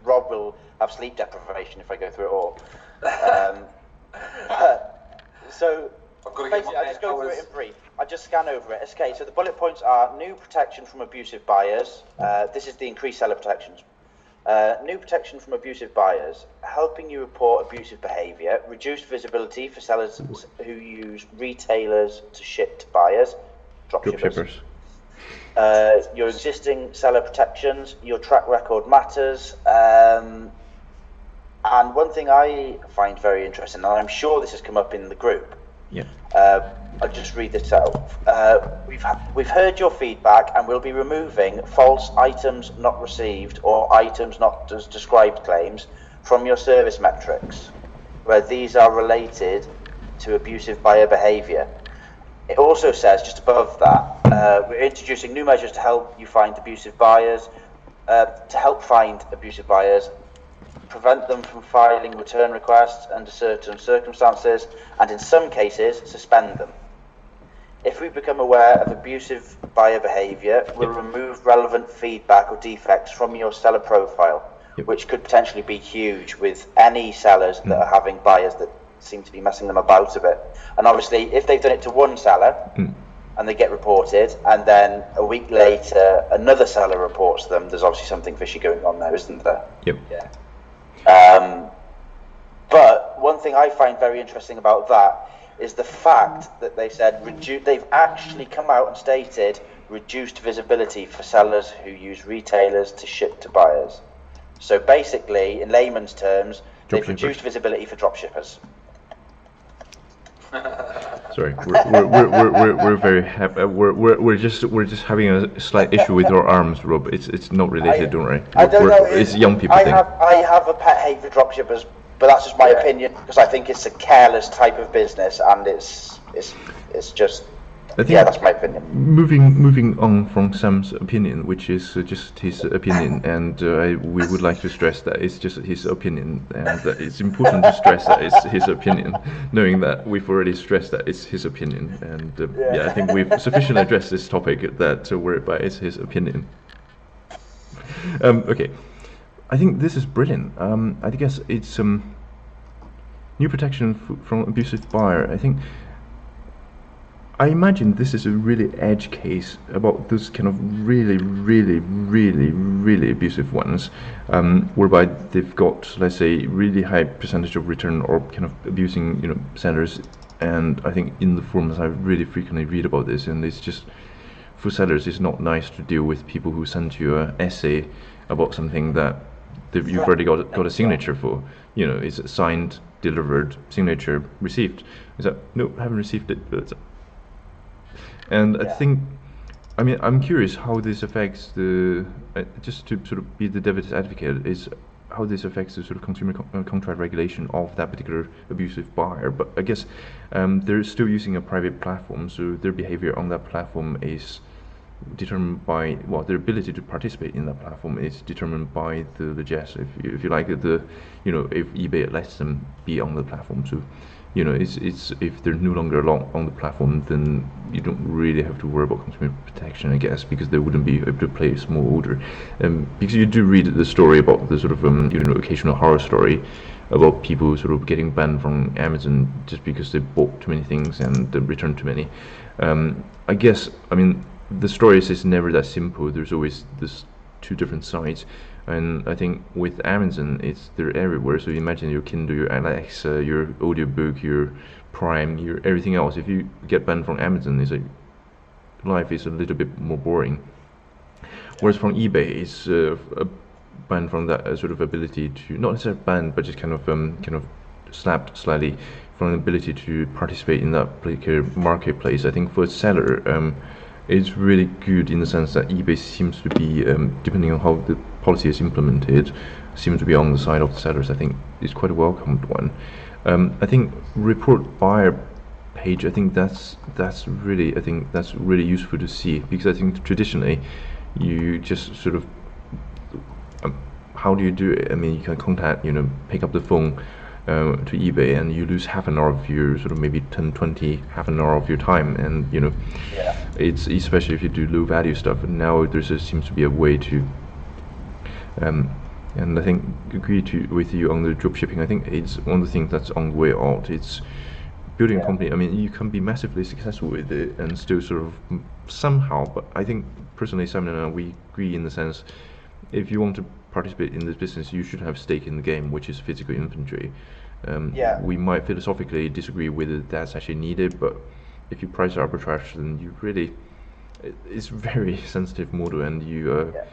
Rob will have sleep deprivation if I go through it all. So basically, I'll just go through it in brief. I just scan over it. Okay, so the bullet points are new protection from abusive buyers. This is the increased seller protections. New protection from abusive buyers, helping you report abusive behaviour, reduced visibility for sellers who use retailers to ship to buyers, dropshippers. Your existing seller protections, your track record matters, and one thing I find very interesting, and I'm sure this has come up in the group. Yeah. I'll just read this out. We've heard your feedback and we'll be removing false items not received or items not described claims from your service metrics, where these are related to abusive buyer behaviour. It also says, just above that, we're introducing new measures to help you find abusive buyers, prevent them from filing return requests under certain circumstances, and in some cases, suspend them. If we become aware of abusive buyer behaviour, we'll remove relevant feedback or defects from your seller profile, which could potentially be huge with any sellers that are having buyers that seem to be messing them about a bit. And obviously, if they've done it to one seller and they get reported, and then a week later another seller reports them, there's obviously something fishy going on there, isn't there? Yep. Yeah. But one thing I find very interesting about that is the fact that they said they've actually come out and stated reduced visibility for sellers who use retailers to ship to buyers. So basically, in layman's terms, they've reduced visibility for dropshippers. Sorry, we're very happy. We're just having a slight issue with our arms, Rob. It's not related, don't worry. I don't know. It's young people thing. I have a pet hate for dropshippers, but that's just my opinion, because I think it's a careless type of business, and it's just. That's my opinion. Moving on from Sam's opinion, which is just his opinion, and we would like to stress that it's just his opinion, and that it's important to stress that it's his opinion, knowing that we've already stressed that it's his opinion, and I think we've sufficiently addressed this topic that whereby it's his opinion. Okay, I think this is brilliant. I guess it's new protection from abusive buyer. I imagine this is a really edge case about those kind of really abusive ones, whereby they've got, let's say, really high percentage of return or kind of abusing, sellers. And I think in the forums I really frequently read about this, and it's just, for sellers, it's not nice to deal with people who send you an essay about something that you've already got a signature for. It's signed, delivered, signature, received. Is that no, I haven't received it, but. And I think, I'm curious how this affects just to sort of be the devil's advocate, is how this affects the sort of consumer contract regulation of that particular abusive buyer. But I guess they're still using a private platform, so their behavior on that platform is determined by, their ability to participate in that platform is determined by the JES, if you like, if eBay lets them be on the platform. So it's if they're no longer on the platform, then you don't really have to worry about consumer protection, I guess, because they wouldn't be able to play a small order. Because you do read the story about the sort of occasional horror story about people sort of getting banned from Amazon just because they bought too many things and they returned too many. I guess the story is never that simple. There's always this two different sides. And I think with Amazon, they're everywhere. So you imagine your Kindle, your Alexa, your audiobook, your Prime, your everything else. If you get banned from Amazon, it's like life is a little bit more boring. Whereas from eBay, it's banned from that sort of ability to, not necessarily banned, but just kind of slapped slightly from the ability to participate in that particular marketplace. I think for a seller, it's really good in the sense that eBay seems to be, depending on how the policy is implemented, seems to be on the side of the sellers. I think it's quite a welcomed one. I think report buyer page. I think that's really useful to see, because I think traditionally you just sort of how do you do it? I mean, you can contact, pick up the phone to eBay, and you lose half an hour of your sort of maybe 10, 20, half an hour of your time, and it's especially if you do low value stuff. And now seems to be a way to and I think with you on the drop shipping. I think it's one of the things that's on the way out. It's building a company. I mean, you can be massively successful with it and still sort of somehow, but I think personally, Simon and I, we agree in the sense, if you want to participate in this business, you should have stake in the game, which is physical inventory. We might philosophically disagree whether that's actually needed, but if you price arbitrage, then you really, it's very sensitive model, and you are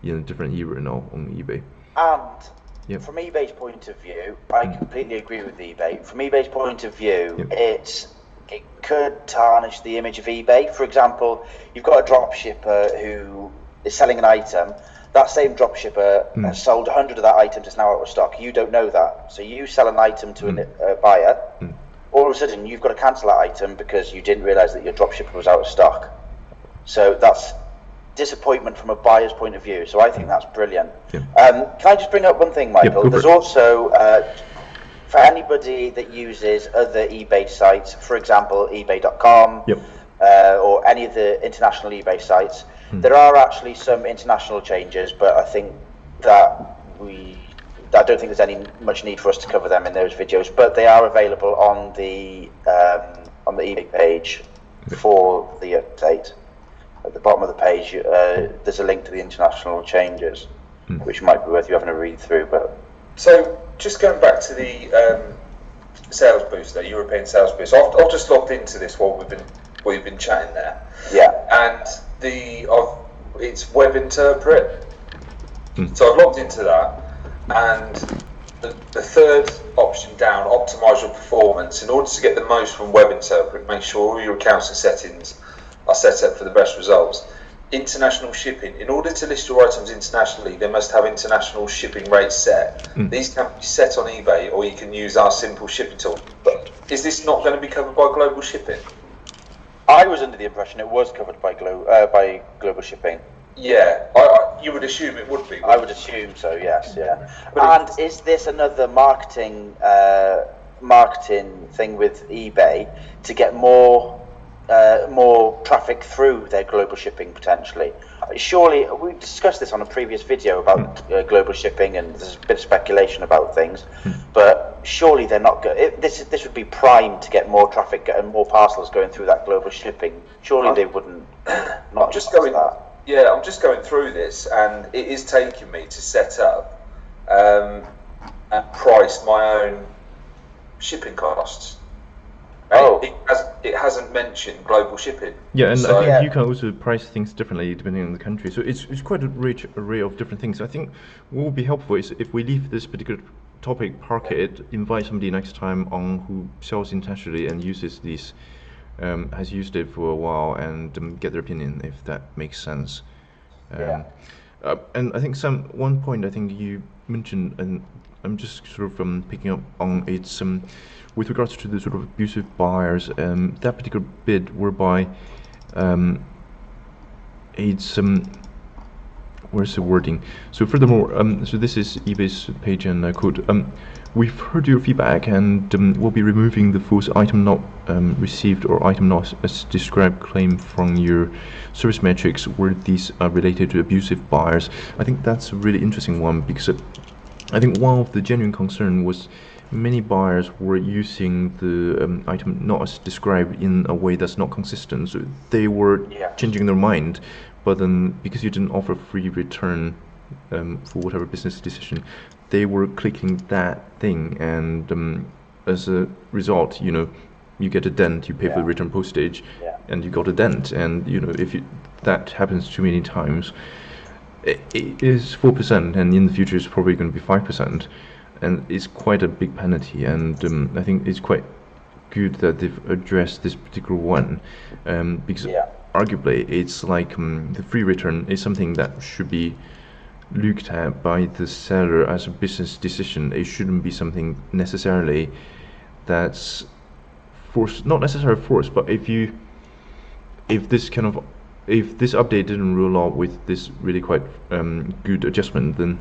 in a different era now on eBay. And from eBay's point of view, I completely agree with eBay. From eBay's point of view, it could tarnish the image of eBay. For example, you've got a drop shipper who is selling an item. That same drop shipper has sold 100 of that item that's now out of stock. You don't know that. So you sell an item to a buyer. All of a sudden, you've got to cancel that item because you didn't realize that your drop shipper was out of stock. So that's disappointment from a buyer's point of view. So I think that's brilliant. Can I just bring up one thing, Michael? There's also, for anybody that uses other eBay sites, for example, ebay.com, or any of the international eBay sites, there are actually some international changes, but I think that I don't think there's much need for us to cover them in those videos, but they are available on the eBay page for the update. At the bottom of the page, there's a link to the international changes, which might be worth you having a read through. But so, just going back to the sales booster, European sales booster, I've just logged into this while we've been chatting there. And it's web interpret. So I've logged into that, and the third option down, optimize your performance. In order to get the most from web interpret, make sure all your accounts and settings are set up for the best results. International shipping. In order to list your items internationally, they must have international shipping rates set. These can be set on eBay, or you can use our simple shipping tool. But is this not going to be covered by global shipping? I was under the impression it was covered by global shipping. Yeah, you would assume it would be. I would assume so. Yes. And is this another marketing thing with eBay to get more traffic through their global shipping potentially? Surely, we discussed this on a previous video about global shipping, and there's a bit of speculation about things, but surely they're not good. This would be prime to get more traffic and more parcels going through that global shipping. Surely they wouldn't. I'm just going through this, and it is taking me to set up and price my own shipping costs. It hasn't mentioned global shipping. Yeah, and I think you can also price things differently depending on the country. So it's quite a rich array of different things. I think what would be helpful is if we leave this particular topic, park it, invite somebody next time on who sells internationally and uses these, has used it for a while, and get their opinion if that makes sense. And I think one point I think you mentioned, and I'm just sort of picking up on it's with regards to the sort of abusive buyers, that particular bit whereby it's where's the wording? So furthermore, so this is eBay's page, and I quote, we've heard your feedback, and we'll be removing the false item not received or item not as described claim from your service metrics where these are related to abusive buyers. I think that's a really interesting one, because I think one of the genuine concern was many buyers were using the item not as described in a way that's not consistent. So they were changing their mind, but then because you didn't offer free return for whatever business decision, they were clicking that thing, and as a result, you get a dent, you pay for the return postage, and you got a dent. And if that happens too many times, it is 4%, and in the future it's probably going to be 5%. And it's quite a big penalty, and I think it's quite good that they've addressed this particular one, because arguably it's like the free return is something that should be looked at by the seller as a business decision. It shouldn't be something necessarily that's forced, not necessarily forced, but if this update didn't roll out with this really quite good adjustment, then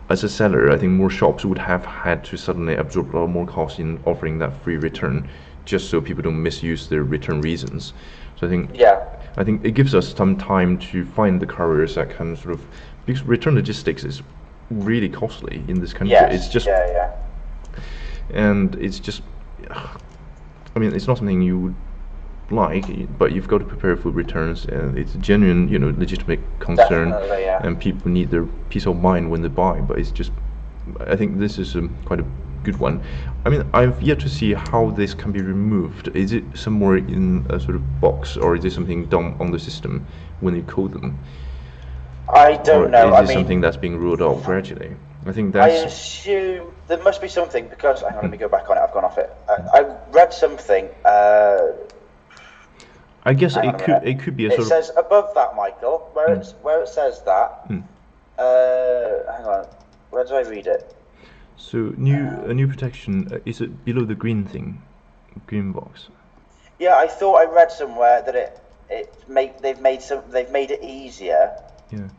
as a seller, I think more shops would have had to suddenly absorb a lot more cost in offering that free return, just so people don't misuse their return reasons. So I think it gives us some time to find the couriers that can sort of, because return logistics is really costly in this country. Yes. It's just and it's just, I mean, it's not something you would like, but you've got to prepare for returns, and it's a genuine, legitimate concern, and people need their peace of mind when they buy. But it's just, I think this is quite a good one. I mean, I've yet to see how this can be removed. Is it somewhere in a sort of box, or is it something done on the system when you code them? I don't know. Is it something that's being rolled out gradually? I think that's. I assume there must be something, because hang on, let me go back on it. I've gone off it. I read something. I guess it could be a sort of. It says above that, Michael, where it says that. Hang on, where did I read it? So a new protection. Is it below the green thing, green box? Yeah, I thought I read somewhere that they've made it easier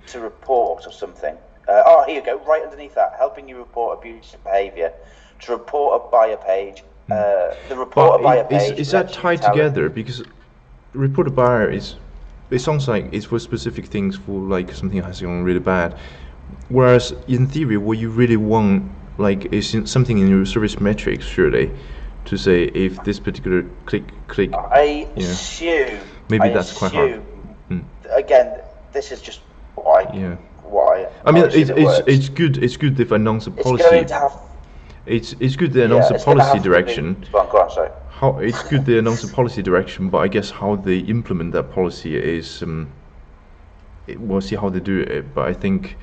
to report or something. Here you go, right underneath that, helping you report abusive behaviour. To report a buyer page. The report a buyer page. Is that tied together? Because report a buyer it sounds like it's for specific things, for like something that has gone really bad. Whereas in theory, what you really want, like, is something in your service metrics, surely, to say if this particular click. I assume. Maybe that's quite hard. Again, this is just why. I mean, it's good. It's good they've announced a policy. It's going to have. It's good they announced a policy direction. Go on, sorry. It's good they announced a policy direction, but I guess how they implement that policy is, we'll see how they do it. But I think,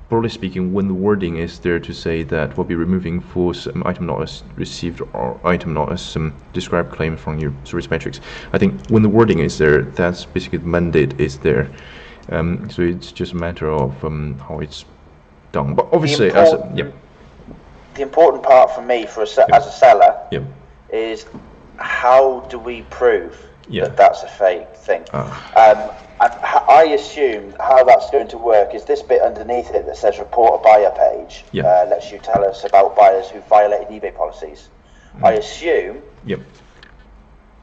broadly speaking, when the wording is there to say that we'll be removing false item not as received or item not as described claims from your service metrics, I think when the wording is there, that's basically the mandate is there. So it's just a matter of how it's done. But obviously, the important part for me, as a seller, is how do we prove that that's a fake thing? And I assume how that's going to work is this bit underneath it that says report a buyer page. Lets you tell us about buyers who violated eBay policies. I assume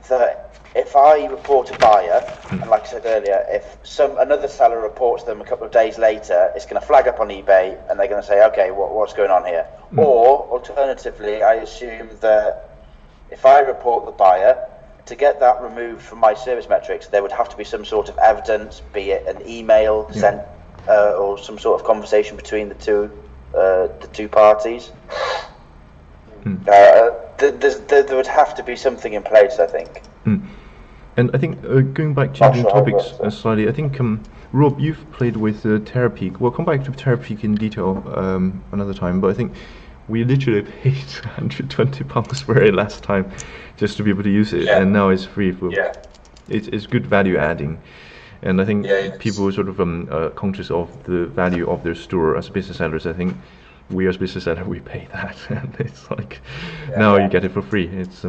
that if I report a buyer, and like I said earlier, if another seller reports them a couple of days later, it's going to flag up on eBay, and they're going to say, okay, what's going on here? Or alternatively, I assume that if I report the buyer, to get that removed from my service metrics, there would have to be some sort of evidence, be it an email sent or some sort of conversation between the two parties. There would have to be something in place, I think. And I think going back, changing topics slightly, I think Rob, you've played with Terapeak. We'll come back to Terapeak in detail another time, but I think we literally paid £120 for it last time just to be able to use it, and now it's free for. It's good value adding, and I think people are sort of conscious of the value of their store as business sellers. I think we as business sellers, we pay that, and it's like now you get it for free. It's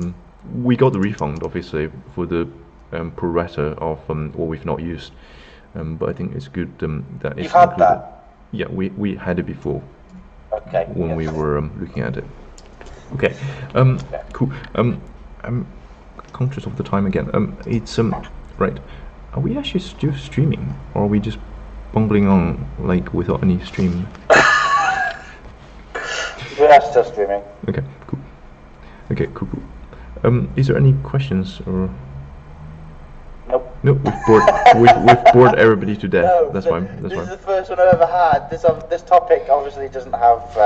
we got the refund obviously for the pro rata of what we've not used, but I think it's good that it's had included. That? Yeah, we had it before. Okay. When we were looking at it. Okay. Cool. I'm conscious of the time again. It's right. Are we actually still streaming, or are we just bungling on like without any stream? We are still streaming. Okay. Cool. Okay. Cool. Is there any questions or? Nope. No, we've bored everybody to death. No, that's fine. This is the first one I've ever had. This topic obviously doesn't have.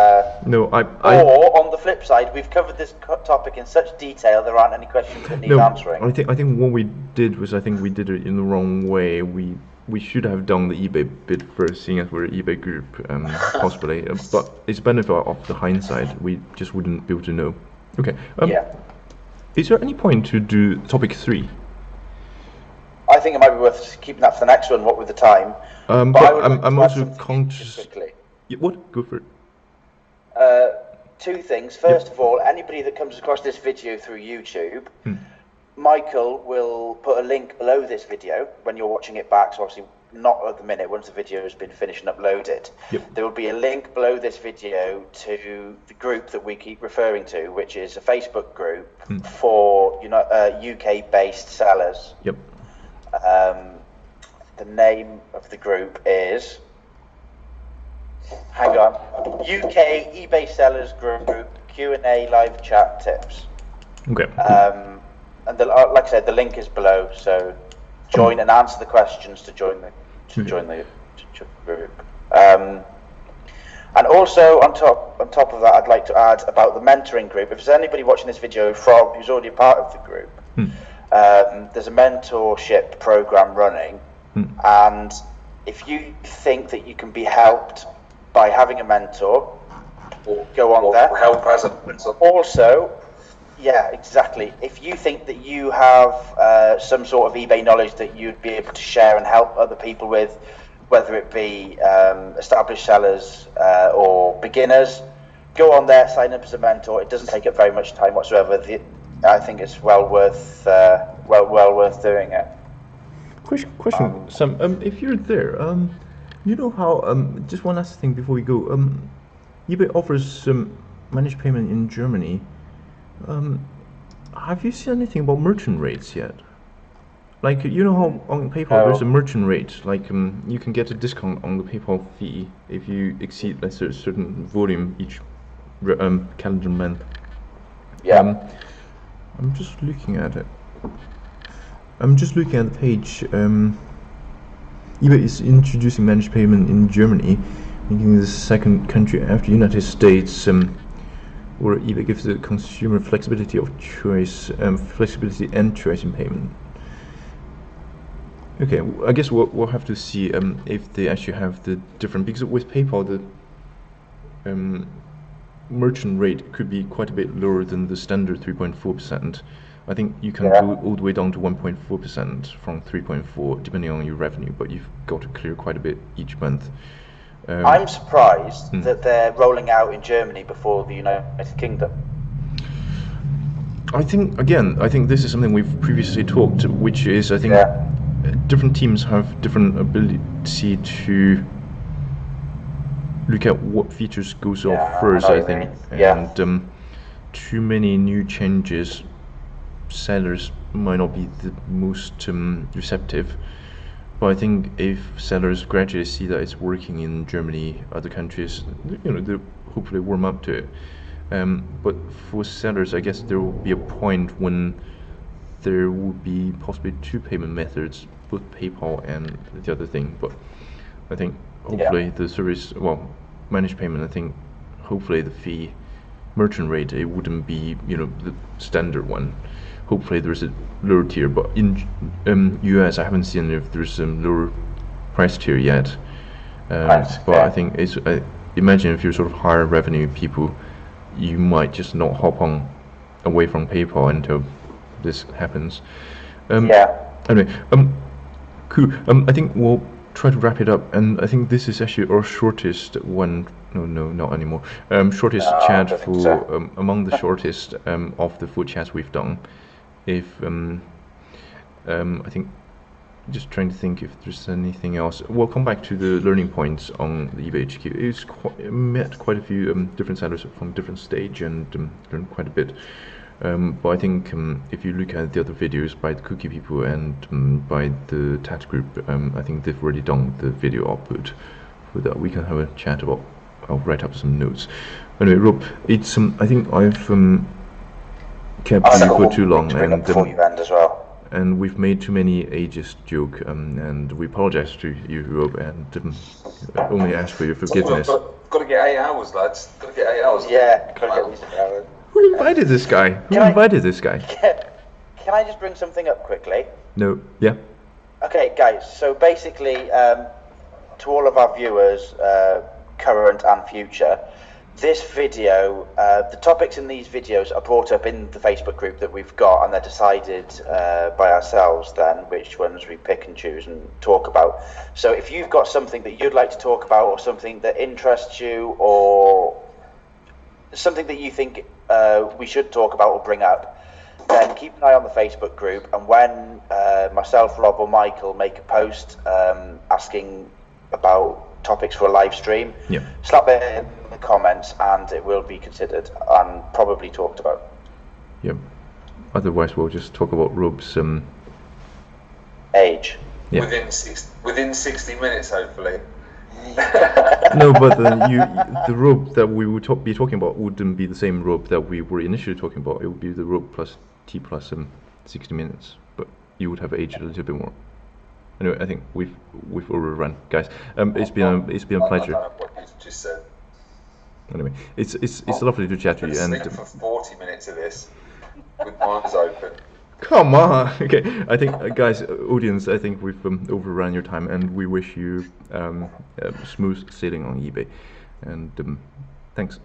No, Or on the flip side, we've covered this topic in such detail there aren't any questions that need answering. I think what we did was we did it in the wrong way. We should have done the eBay bit first, seeing as we're an eBay group, possibly. But it's benefit of the hindsight. We just wouldn't be able to know. Okay. Is there any point to do topic 3? I think it might be worth keeping that for the next one. What with the time? But I'm also conscious. Yeah, what? Go for it. two things. First of all, anybody that comes across this video through YouTube, Michael will put a link below this video when you're watching it back. So obviously not at the minute, once the video has been finished and uploaded. There will be a link below this video to the group that we keep referring to, which is a Facebook group for UK-based sellers. The name of the group is, hang on, UK eBay Sellers Group Q&A live chat tips. Okay. And like I said, the link is below. So join and answer the questions to join the group. And also on top of that, I'd like to add about the mentoring group. If there's anybody watching this video who's already a part of the group, there's a mentorship program running. And if you think that you can be helped by having a mentor, go on there. Help as a mentor. Also, yeah, exactly. If you think that you have some sort of eBay knowledge that you'd be able to share and help other people with, whether it be established sellers or beginners, go on there, sign up as a mentor. It doesn't take up very much time whatsoever. I think it's well worth doing it. Question, Sam. If you're there, you know how? Just one last thing before we go. eBay offers managed payment in Germany. Have you seen anything about merchant rates yet? Like, you know how on PayPal there's a merchant rate. Like, you can get a discount on the PayPal fee if you exceed, let's say, a certain volume each calendar month. I'm just looking at it. I'm just looking at the page. eBay is introducing managed payment in Germany, making the second country after United States, where eBay gives the consumer flexibility of choice, flexibility and choice in payment. Okay, I guess we'll have to see if they actually have the different, because with PayPal the merchant rate could be quite a bit lower than the standard 3.4%. I think you can go all the way down to 1.4% from 3.4, depending on your revenue, but you've got to clear quite a bit each month. I'm surprised that they're rolling out in Germany before the United Kingdom. I think this is something we've previously talked, which is, I think, different teams have different ability to look at what features goes off first, I think. And too many new changes, sellers might not be the most receptive. But I think if sellers gradually see that it's working in Germany, other countries, they'll hopefully warm up to it. But for sellers, I guess there will be a point when there will be possibly two payment methods, both PayPal and the other thing. But I think hopefully the service, managed payment, I think hopefully the fee merchant rate, it wouldn't be the standard one. Hopefully there's a lower tier, but in US I haven't seen if there's some lower price tier yet. But I think imagine if you're sort of higher revenue people, you might just not hop on away from PayPal until this happens. Anyway, cool. I think we'll try to wrap it up, and I think this is actually our shortest one. No, not anymore. Shortest chat for among the shortest of the 4 chats we've done. If I think, just trying to think if there's anything else. We'll come back to the learning points on the eBay HQ. It's met quite a few different sellers from different stage and learned quite a bit. But I think if you look at the other videos by the cookie people and by the TAT group, I think they've already done the video output. For that, we can have a chat about. I'll write up some notes. Anyway, Rob, it's I think I've kept you for too long, and before you end as well. And we've made too many ageist joke, and we apologize to you, Rob, and only ask for your forgiveness. Got to get 8 hours, lads. Got to get 8 hours. Yeah, got to get at least 8 hours. Who invited this guy? Who invited this guy? Can I just bring something up quickly? No. Yeah. Okay, guys. So basically, to all of our viewers, current and future, this video, the topics in these videos are brought up in the Facebook group that we've got, and they're decided by ourselves then which ones we pick and choose and talk about. So if you've got something that you'd like to talk about, or something that interests you, or something that you think we should talk about or bring up, then keep an eye on the Facebook group, and when myself, Rob or Michael make a post asking about topics for a live stream, slap it in the comments and it will be considered and probably talked about. Yep. Otherwise we'll just talk about Rob's age. Yeah. Within 60 minutes, hopefully. No, but the rope that we would be talking about wouldn't be the same rope that we were initially talking about. It would be the rope plus T plus 60 minutes, but you would have aged a little bit more. Anyway, I think we've overrun, guys. It's been a pleasure. What you just said. Anyway, it's lovely to chat to you. And for 40 minutes of this with my eyes open. Come on. Okay, I think, guys, audience, I think we've overrun your time, and we wish you smooth sailing on eBay. And thanks.